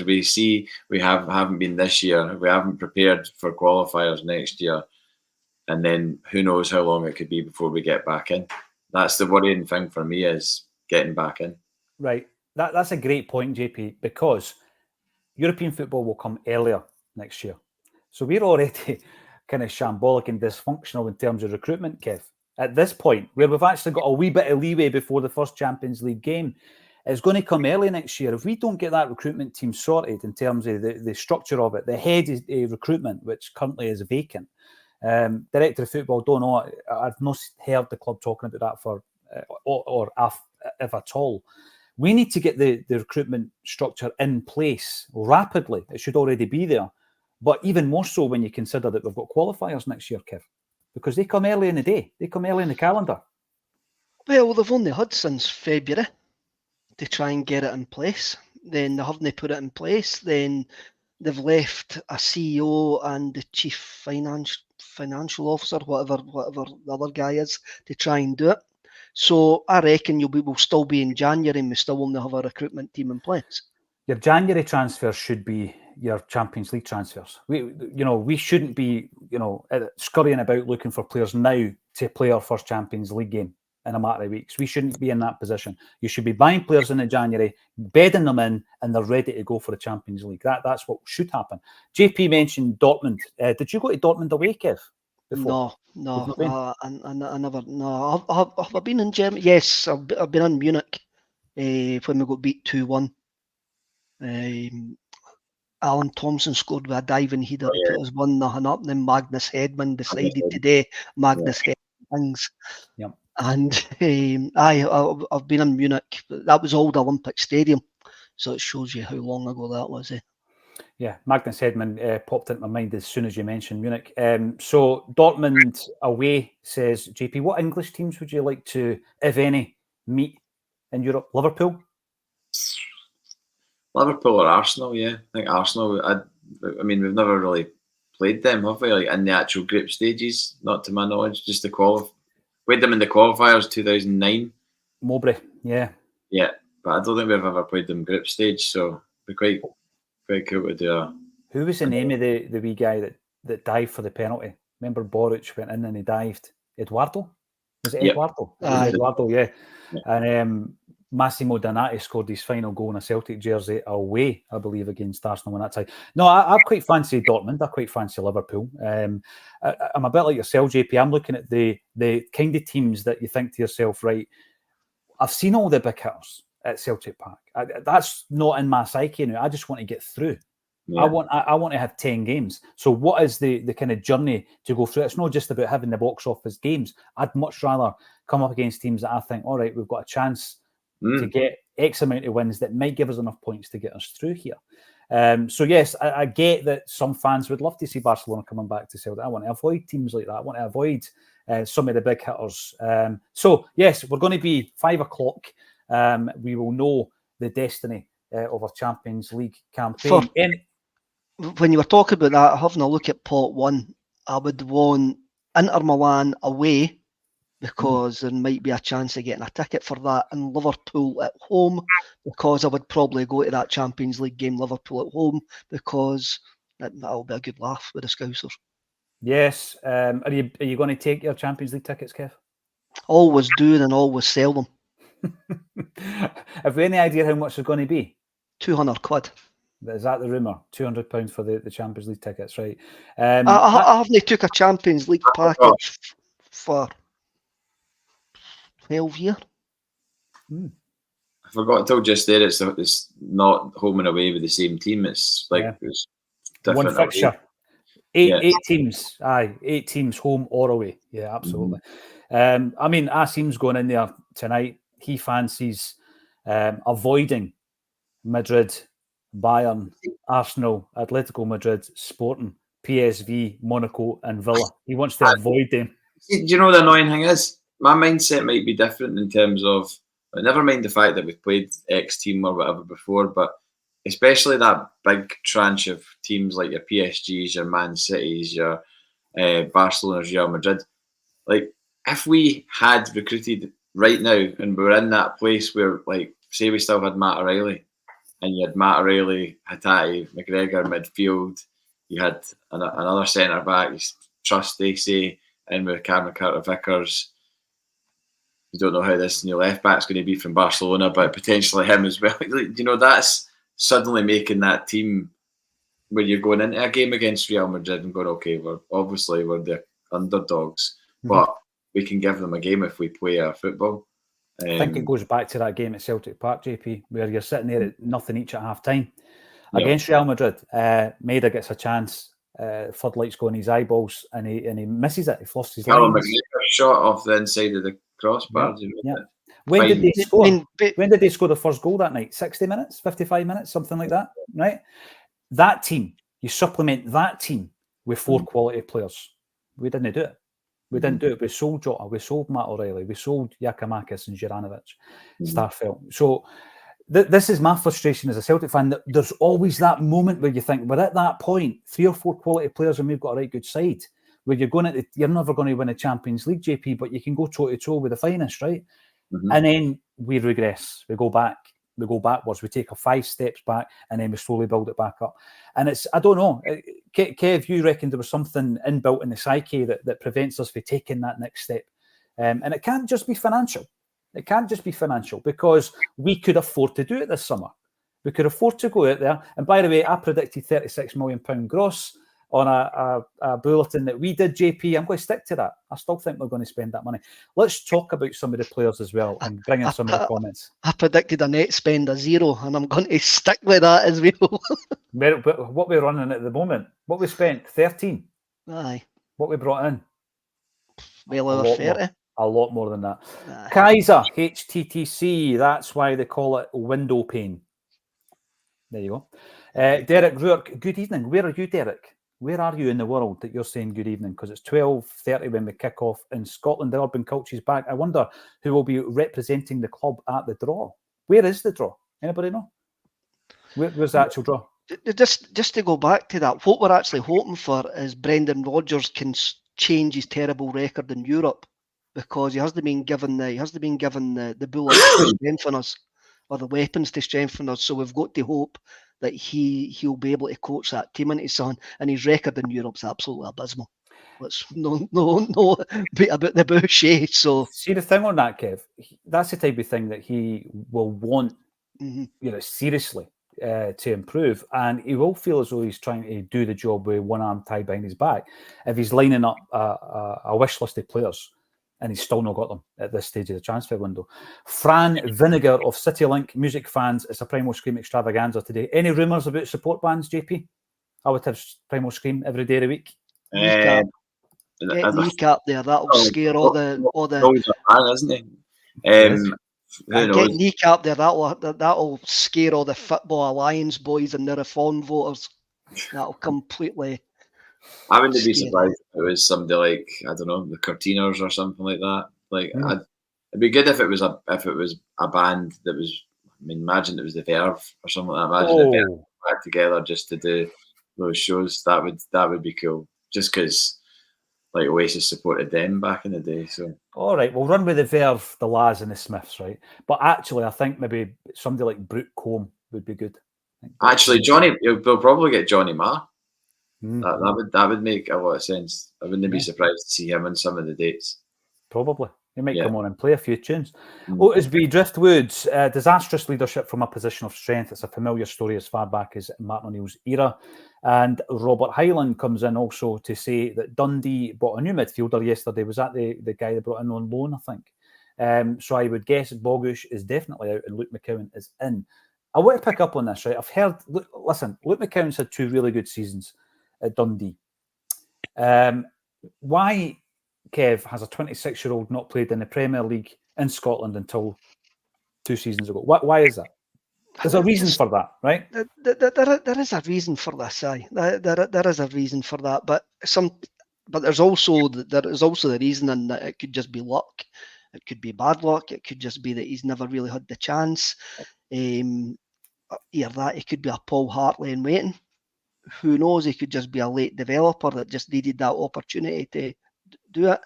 we see we haven't been this year. We haven't prepared for qualifiers next year, and then who knows how long it could be before we get back in. That's the worrying thing for me, is getting back in. Right. That's a great point, JP, because European football will come earlier next year. So we're already kind of shambolic and dysfunctional in terms of recruitment, Kev. At this point, where we've actually got a wee bit of leeway before the first Champions League game, it's going to come early next year. If we don't get that recruitment team sorted in terms of the structure of it, the head is recruitment, which currently is vacant. Director of football, don't know. I've not heard the club talking about that for or if at all. We need to get the recruitment structure in place rapidly. It should already be there. But even more so when you consider that we've got qualifiers next year, Kev, because they come early in the day. They come early in the calendar. Well, they've only had since February to try and get it in place. Then they haven't put it in place. Then they've left a CEO and the chief financial officer, whatever the other guy is, to try and do it. So I reckon we'll still be in January and we still won't have a recruitment team in place. Your January transfers should be your Champions League transfers. We shouldn't be, scurrying about looking for players now to play our first Champions League game in a matter of weeks. We shouldn't be in that position. You should be buying players in January, bedding them in, and they're ready to go for the Champions League. That's what should happen. JP mentioned Dortmund. Did you go to Dortmund away, Kev? Before? No. I never. No, have I been in Germany? Yes, I've been in Munich when we got beat 2-1. Alan Thompson scored with a diving header to put us 1-0 up. And then Magnus Hedman decided today. Magnus Hedman things. Yep. And I've been in Munich. That was old Olympic Stadium, so it shows you how long ago that was. Yeah, Magnus Hedman popped into my mind as soon as you mentioned Munich. So Dortmund away, says JP. What English teams would you like to, if any, meet in Europe? Liverpool? Liverpool or Arsenal, yeah. I think Arsenal. I mean, we've never really played them, have we? Like in the actual group stages, not to my knowledge. Just the played them in the qualifiers 2009. Mowbray, yeah. Yeah, but I don't think we've ever played them group stage, so it'd be quite cool to do. Who was the name of the wee guy that dived for the penalty? Remember Boric went in and he dived? Eduardo? Was it Eduardo? Eduardo, yeah. And Massimo Donati scored his final goal in a Celtic jersey away, I believe, against Arsenal on that time. No, I quite fancy Dortmund. I quite fancy Liverpool. I'm a bit like yourself, JP. I'm looking at the kind of teams that you think to yourself, right, I've seen all the big hitters at Celtic Park. That's not in my psyche now. I just want to get through. Yeah. I want to have 10 games. So what is the kind of journey to go through? It's not just about having the box office games. I'd much rather come up against teams that I think, all right, we've got a chance to get X amount of wins that might give us enough points to get us through here. So yes, I get that some fans would love to see Barcelona coming back to Celtic. I want to avoid teams like that. I want to avoid some of the big hitters. So yes, we're going to be 5 o'clock. We will know the destiny of our Champions League campaign. When you were talking about that, having a look at pot 1, I would want Inter Milan away, because there might be a chance of getting a ticket for that, and Liverpool at home, because I would probably go to that Champions League game, Liverpool at home, because that'll be a good laugh with the Scousers. Yes. Are you going to take your Champions League tickets, Kev? Always do and always sell them. Have we any idea how much they're going to be? £200. Is that the rumour? £200 for the Champions League tickets, right? I haven't took a Champions League package for 12 years. I forgot until just there. It's not home and away with the same team. It's like it's different. One fixture. Eight teams. Aye, 8 teams home or away. Yeah, absolutely. I mean, Asim's going in there tonight. He fancies avoiding Madrid, Bayern, Arsenal, Atletico Madrid, Sporting, PSV, Monaco, and Villa. He wants to avoid them. Do you know the annoying thing is? My mindset might be different in terms of, never mind the fact that we've played X team or whatever before, but especially that big tranche of teams like your PSGs, your Man Cities, your Barcelona's, Real Madrid. Like, if we had recruited right now and we were in that place where, like, say we still had Matt O'Reilly, and you had Matt O'Reilly, Hatate, McGregor midfield, you had another centre back, Trusty, say, in with Cameron Carter-Vickers. You don't know how this new left back's going to be from Barcelona, but potentially him as well. You know, that's suddenly making that team where you're going into a game against Real Madrid and going, okay, we're the underdogs, but we can give them a game if we play our football. I think it goes back to that game at Celtic Park, JP, where you're sitting there at nothing each at half time against Real Madrid. Maida gets a chance, floodlights go in his eyeballs, and he misses it. He lost his Callum lines. McGregor shot off the inside of the crossbar. When did they score? When did they score the first goal that night? 60 minutes, 55 minutes, something like that, right? That team, you supplement that team with 4 quality players. We didn't do it. We didn't do it. We sold Jota, we sold Matt O'Reilly, we sold Giakoumakis and Juranovic, Starfelt. So this is my frustration as a Celtic fan, that there's always that moment where you think, we're at that point, 3 or 4 quality players and we've got a right good side, where you're never going to win a Champions League, JP, but you can go toe-to-toe with the finest, right? And then we regress. We go backwards. We take 5 steps back, and then we slowly build it back up. And it's, I don't know, Kev, you reckon there was something inbuilt in the psyche that prevents us from taking that next step. And it can't just be financial. It can't just be financial, because we could afford to do it this summer. We could afford to go out there. And by the way, I predicted £36 million gross on a bulletin that we did, JP. I'm going to stick to that. I still think we're going to spend that money. Let's talk about some of the players as well and bring in some of the comments. I predicted a net spend of 0, and I'm going to stick with that as well. What we're running at the moment, what we spent, 13. Aye. What we brought in? Well over 30. A lot more than that. Aye. Kaiser, HTTC, that's why they call it window pane. There you go. Derek Rourke, good evening. Where are you, Derek? Where are you in the world that you're saying good evening? Because it's 12:30 when we kick off in Scotland. The Urban Culture's back. I wonder who will be representing the club at the draw. Where is the draw? Anybody know? Where's the actual draw? Just to go back to that, what we're actually hoping for is Brendan Rodgers can change his terrible record in Europe, because he hasn't been given the bullets to strengthen us, or the weapons to strengthen us. So we've got to hope that he'll be able to coach that team into son, and his record in Europe's absolutely abysmal. Let's no beat about the bush. So see, the thing on that, Kev, that's the type of thing that he will want, seriously to improve, and he will feel as though he's trying to do the job with one arm tied behind his back. If he's lining up a wish list of players, and he's still not got them at this stage of the transfer window. Fran Vinegar of CityLink, music fans, it's a Primal Scream extravaganza today. Any rumours about support bands, JP? I would have Primal Scream every day of the week. Get kneecap there. That'll scare all the. Isn't he? Get kneecap there. That'll scare all the Football Alliance boys and the reform voters. That'll completely. I wouldn't be surprised if it was somebody like, I don't know, the Cortinas or something like that. Like, it'd be good if it was a band that was. I mean, imagine it was the Verve or something like that. Imagine the Verve back together just to do those shows. That would be cool. Just because, like, Oasis supported them back in the day. So all right, we'll run with the Verve, the Laz, and the Smiths, right? But actually, I think maybe somebody like Brute Combe would be good. Actually, we'll probably get Johnny Marr. That would make a lot of sense. I wouldn't be surprised to see him on some of the dates. Probably. He might come on and play a few tunes. Otis B. Driftwoods, disastrous leadership from a position of strength. It's a familiar story as far back as Martin O'Neill's era. And Robert Hyland comes in also to say that Dundee bought a new midfielder yesterday. Was that the guy they brought in on loan, I think? So I would guess Bogusz is definitely out and Luke McCowan is in. I want to pick up on this, right? I've heard, listen, Luke McCowan's had 2 really good seasons at Dundee. Why Kev has a 26-year-old not played in the Premier League in Scotland until 2 seasons ago. Why is that? There's a reason for that, right? There is a reason for this, aye. There is a reason for that, but there's also the reasoning that it could just be luck. It could be bad luck. It could just be that he's never really had the chance. Either that, he could be a Paul Hartley in waiting. Who knows? He could just be a late developer that just needed that opportunity to do it.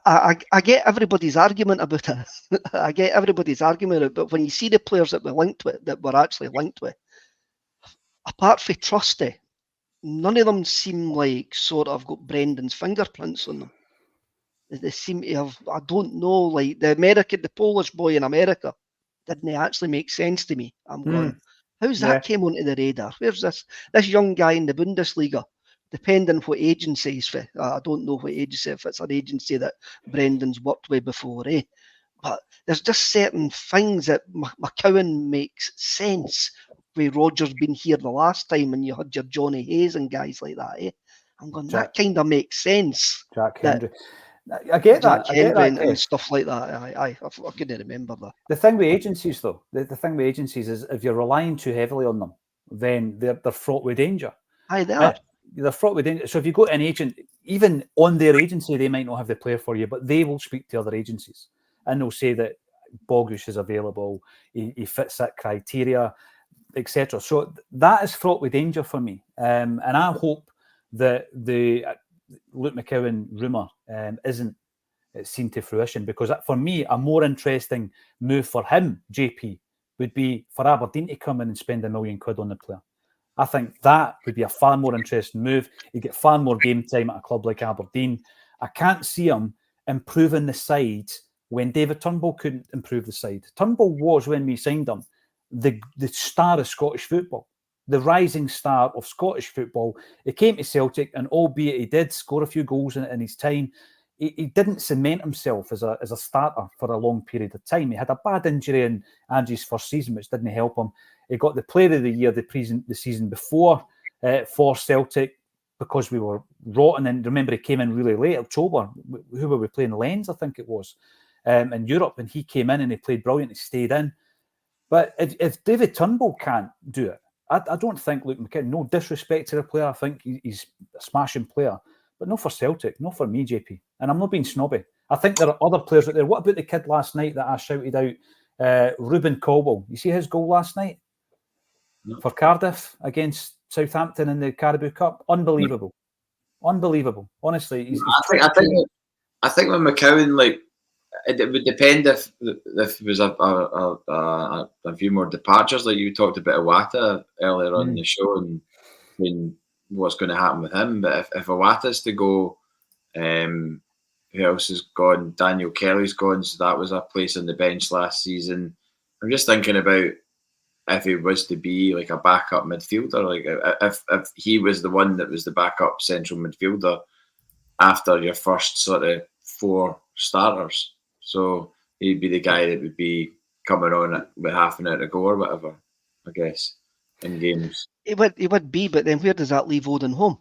I get everybody's argument about it. I get everybody's argument, but when you see the players that we're actually linked with, apart from Trusty, none of them seem like sort of got Brendan's fingerprints on them. They seem to have, I don't know, like the Polish boy in America, didn't actually make sense to me. I'm going, how's that came onto the radar? Where's this young guy in the Bundesliga? Depending what agency he's for. I don't know what agency, if it's an agency that Brendan's worked with before, but there's just certain things that McCowan makes sense with Rodgers being here the last time and you had your Johnny Hayes and guys like that, I'm going, that kind of makes sense. Jack Hendry. I get that. And stuff like that. I couldn't remember that. The thing with agencies, though, the thing with agencies is if you're relying too heavily on them, then they're fraught with danger. Aye, they are. They're fraught with danger. So if you go to an agent, even on their agency, they might not have the player for you, but they will speak to other agencies and they'll say that Bogusz is available, he fits that criteria, etc. So that is fraught with danger for me. And I hope that the Luke McCowan rumour isn't seen to fruition, because for me, a more interesting move for him, JP, would be for Aberdeen to come in and spend £1 million on the player. I think that would be a far more interesting move. He'd get far more game time at a club like Aberdeen. I can't see him improving the side when David Turnbull couldn't improve the side. Turnbull was, when we signed him, the star of Scottish football, the rising star of Scottish football. He came to Celtic, and albeit he did score a few goals in his time, he didn't cement himself as a starter for a long period of time. He had a bad injury in Angie's first season, which didn't help him. He got the Player of the Year the season before for Celtic because we were rotten. And remember, he came in really late, October. Who were we playing? Lens, I think it was, in Europe. And he came in and he played brilliant. He stayed in. But if David Turnbull can't do it, I don't think Luke McKinnon, no disrespect to the player, I think he's a smashing player. But not for Celtic, not for me, JP. And I'm not being snobby. I think there are other players out there. What about the kid last night that I shouted out? Ruben Caldwell. You see his goal last night? No. For Cardiff against Southampton in the Caribou Cup? Unbelievable. No. Unbelievable. Honestly. I think with McCowan, like, it would depend if there was a few more departures, like you talked about Iwata earlier on in the show, and what's going to happen with him. But if Iwata's to go, who else is gone? Daniel Kelly's gone, so that was a place on the bench last season. I'm just thinking about if he was to be like a backup midfielder, like if he was the one that was the backup central midfielder after your first sort of 4 starters. So he'd be the guy that would be coming on with half an hour to go or whatever, I guess, in games. He would be, but then where does that leave Odin home?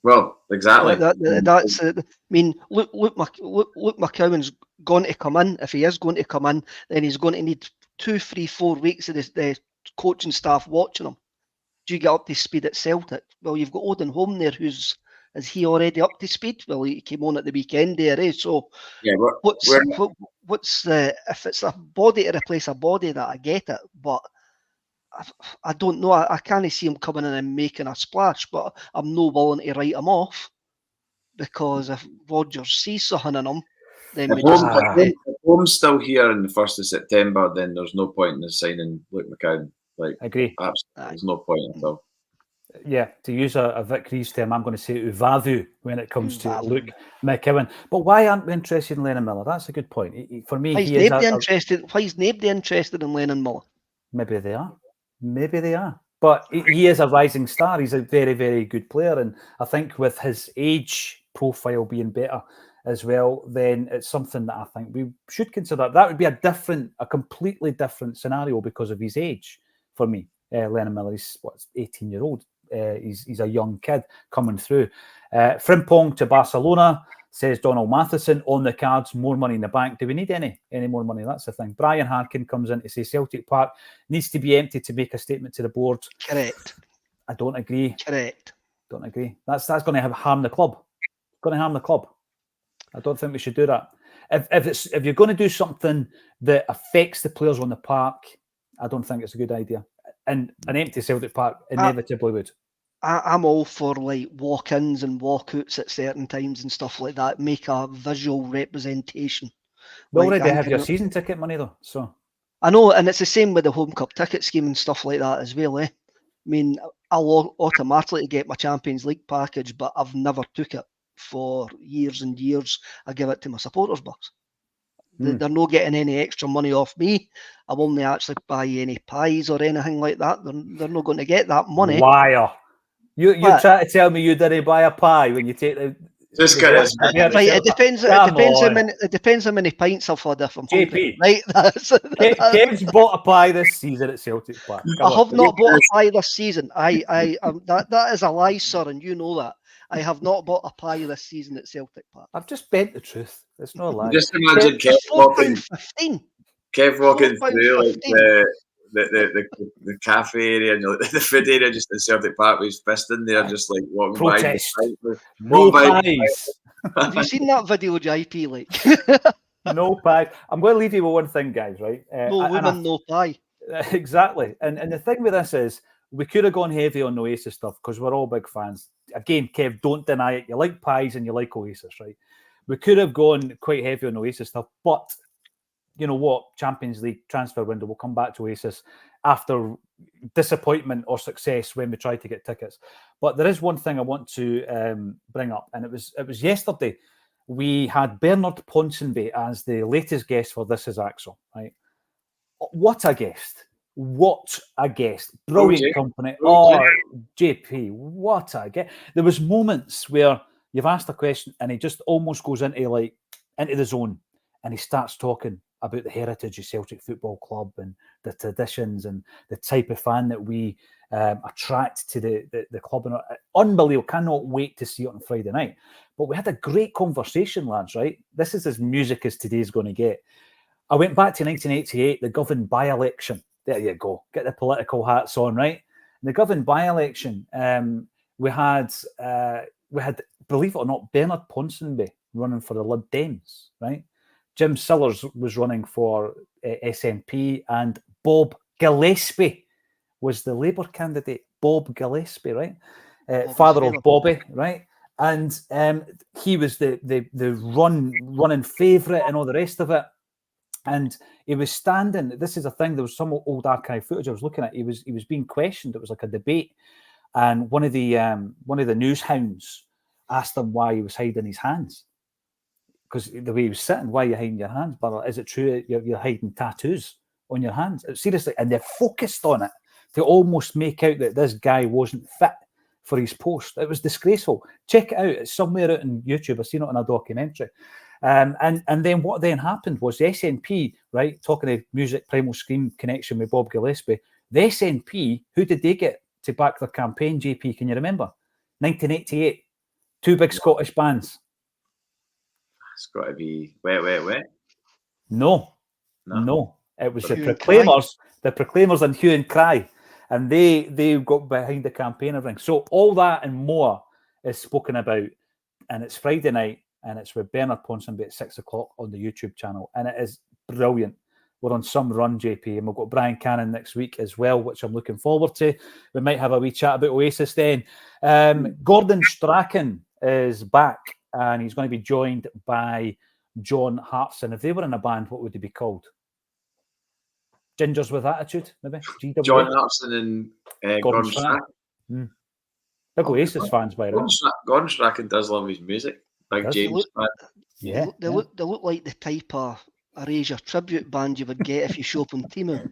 Well, exactly. That's. I mean, Luke McCowan's going to come in. If he is going to come in, then he's going to need 2, 3, 4 weeks of the coaching staff watching him. Do you get up to speed at Celtic? Well, you've got Odin home there. Is he already up to speed? Well, he came on at the weekend there, So yeah, what's the, if it's a body to replace a body, that I get it, but I don't know. I can't see him coming in and making a splash, but I'm no willing to write him off, because if Rodgers sees something in him, then if Home's still here on the 1st of September, then there's no point in signing Luke McCowan. Like, I agree. Absolutely, there's no point at all. Yeah, to use a Vic Reeves term, I'm going to say Uvavu when it comes to Luke McCowan. But why aren't we interested in Lennon Miller? That's a good point. For me, why is nobody interested in Lennon Miller? Maybe they are. But he is a rising star. He's a very, very good player. And I think with his age profile being better as well, then it's something that I think we should consider. That would be a completely different scenario because of his age for me. Lennon Miller, he's 18-year-old. He's a young kid coming through. Frimpong to Barcelona. says Donald Matheson. On the cards, more money in the bank. Do we need any more money? That's the thing. Brian Harkin comes in to say Celtic Park needs to be empty to make a statement to the board. Correct. I don't agree. Correct. Don't agree. That's going to harm the club. It's going to harm the club. I don't think we should do that. If you're going to do something that affects the players on the park, I don't think it's a good idea. And an empty Celtic Park inevitably would. I'm all for like walk-ins and walkouts at certain times and stuff like that. Make a visual representation. We already have your season ticket money though, so I know, and it's the same with the home cup ticket scheme and stuff like that as well. I mean, I'll automatically get my Champions League package, but I've never took it for years and years. I give it to my supporters box. They're not getting any extra money off me. I won't actually buy any pies or anything like that. They're not going to get that money. Liar. You're trying to tell me you didn't buy a pie when you take the... Just because right, it depends how many pints I've had if I'm hungry. Right, Kev's bought a pie this season at Celtic Park. I have not bought a pie this season. That is a lie, sir, and you know that. I have not bought a pie this season at Celtic Park. I've just bent the truth. It's not a lie. Just imagine Kev walking through like the cafe area and the food area just in Celtic Park with his fist in there, just like walking by. No pies. Have you seen that video, JP? Like, no pie. I'm going to leave you with one thing, guys. Right? No woman, no pie. Exactly. And the thing with this is, we could have gone heavy on Oasis stuff because we're all big fans. Again, Kev, don't deny it. You like pies and you like Oasis, right? We could have gone quite heavy on Oasis stuff, but you know what? Champions League transfer window. We'll come back to Oasis after disappointment or success when we try to get tickets. But there is one thing I want to bring up, and it was yesterday. We had Bernard Ponsonby as the latest guest for This Is Acsom, right? What a guest. What a guest. Brilliant company. JP, what a guest. There was moments where you've asked a question and he just almost goes into the zone and he starts talking about the heritage of Celtic Football Club and the traditions and the type of fan that we attract to the club. And unbelievable. Cannot wait to see it on Friday night. But we had a great conversation, lads, right? This is as music as today's going to get. I went back to 1988, the Govan by-election. There you go. Get the political hats on, right? In the Govan by-election, we had, believe it or not, Bernard Ponsonby running for the Lib Dems, right? Jim Sillars was running for SNP, and Bob Gillespie was the Labour candidate. Bob Gillespie, right? Father of Bobby, right? And he was the running favourite and all the rest of it. And he was standing. This is a thing. There was some old archive footage I was looking at. He was being questioned. It was like a debate, and one of the news hounds asked him why he was hiding his hands, because the way he was sitting. Why are you hiding your hands? But is it true you're hiding tattoos on your hands? Seriously, and they focused on it to almost make out that this guy wasn't fit for his post. It was disgraceful. Check it out. It's somewhere out on YouTube. I've seen it in a documentary. And then what then happened was the SNP, right, talking of music, Primal Scream connection with Bob Gillespie, the SNP, who did they get to back their campaign, JP? Can you remember? 1988. Two big Scottish bands. It's got to be Wet, Wet, Wet. No. It was the Proclaimers and Hue and Cry. And they got behind the campaign and everything. So all that and more is spoken about. And it's Friday night. And it's with Bernard Ponsonby at 6 o'clock on the YouTube channel. And it is brilliant. We're on some run, JP. And we've got Brian Cannon next week as well, which I'm looking forward to. We might have a wee chat about Oasis then. Gordon Strachan is back. And he's going to be joined by John Hartson. If they were in a band, what would they be called? Gingers with Attitude, maybe? GWA? John Hartson and Gordon Strachan. Big Oasis fans, by the way. Gordon Strachan does love his music. Big James fan. They look like the type of Erasure tribute band you would get if you show up on Timu.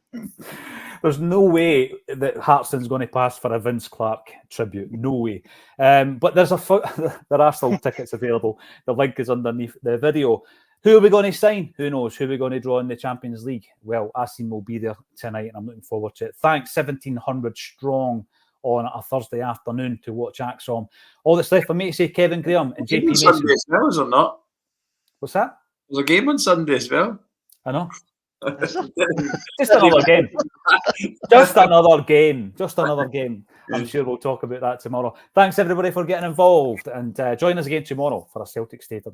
There's no way that Hartson's going to pass for a Vince Clarke tribute. No way. But there are still tickets available. The link is underneath the video. Who are we going to sign? Who knows? Who are we going to draw in the Champions League? Well, Acsom will be there tonight, and I'm looking forward to it. Thanks, 1,700 strong on a Thursday afternoon to watch Acsom. All that's left for me to say, Kevin Graham and JP Mason. Sunday as well, is there not? What's that? There's a game on Sunday as well. I know. Just another game. Just another game. Just another game. I'm sure we'll talk about that tomorrow. Thanks everybody for getting involved, and join us again tomorrow for a Celtic State of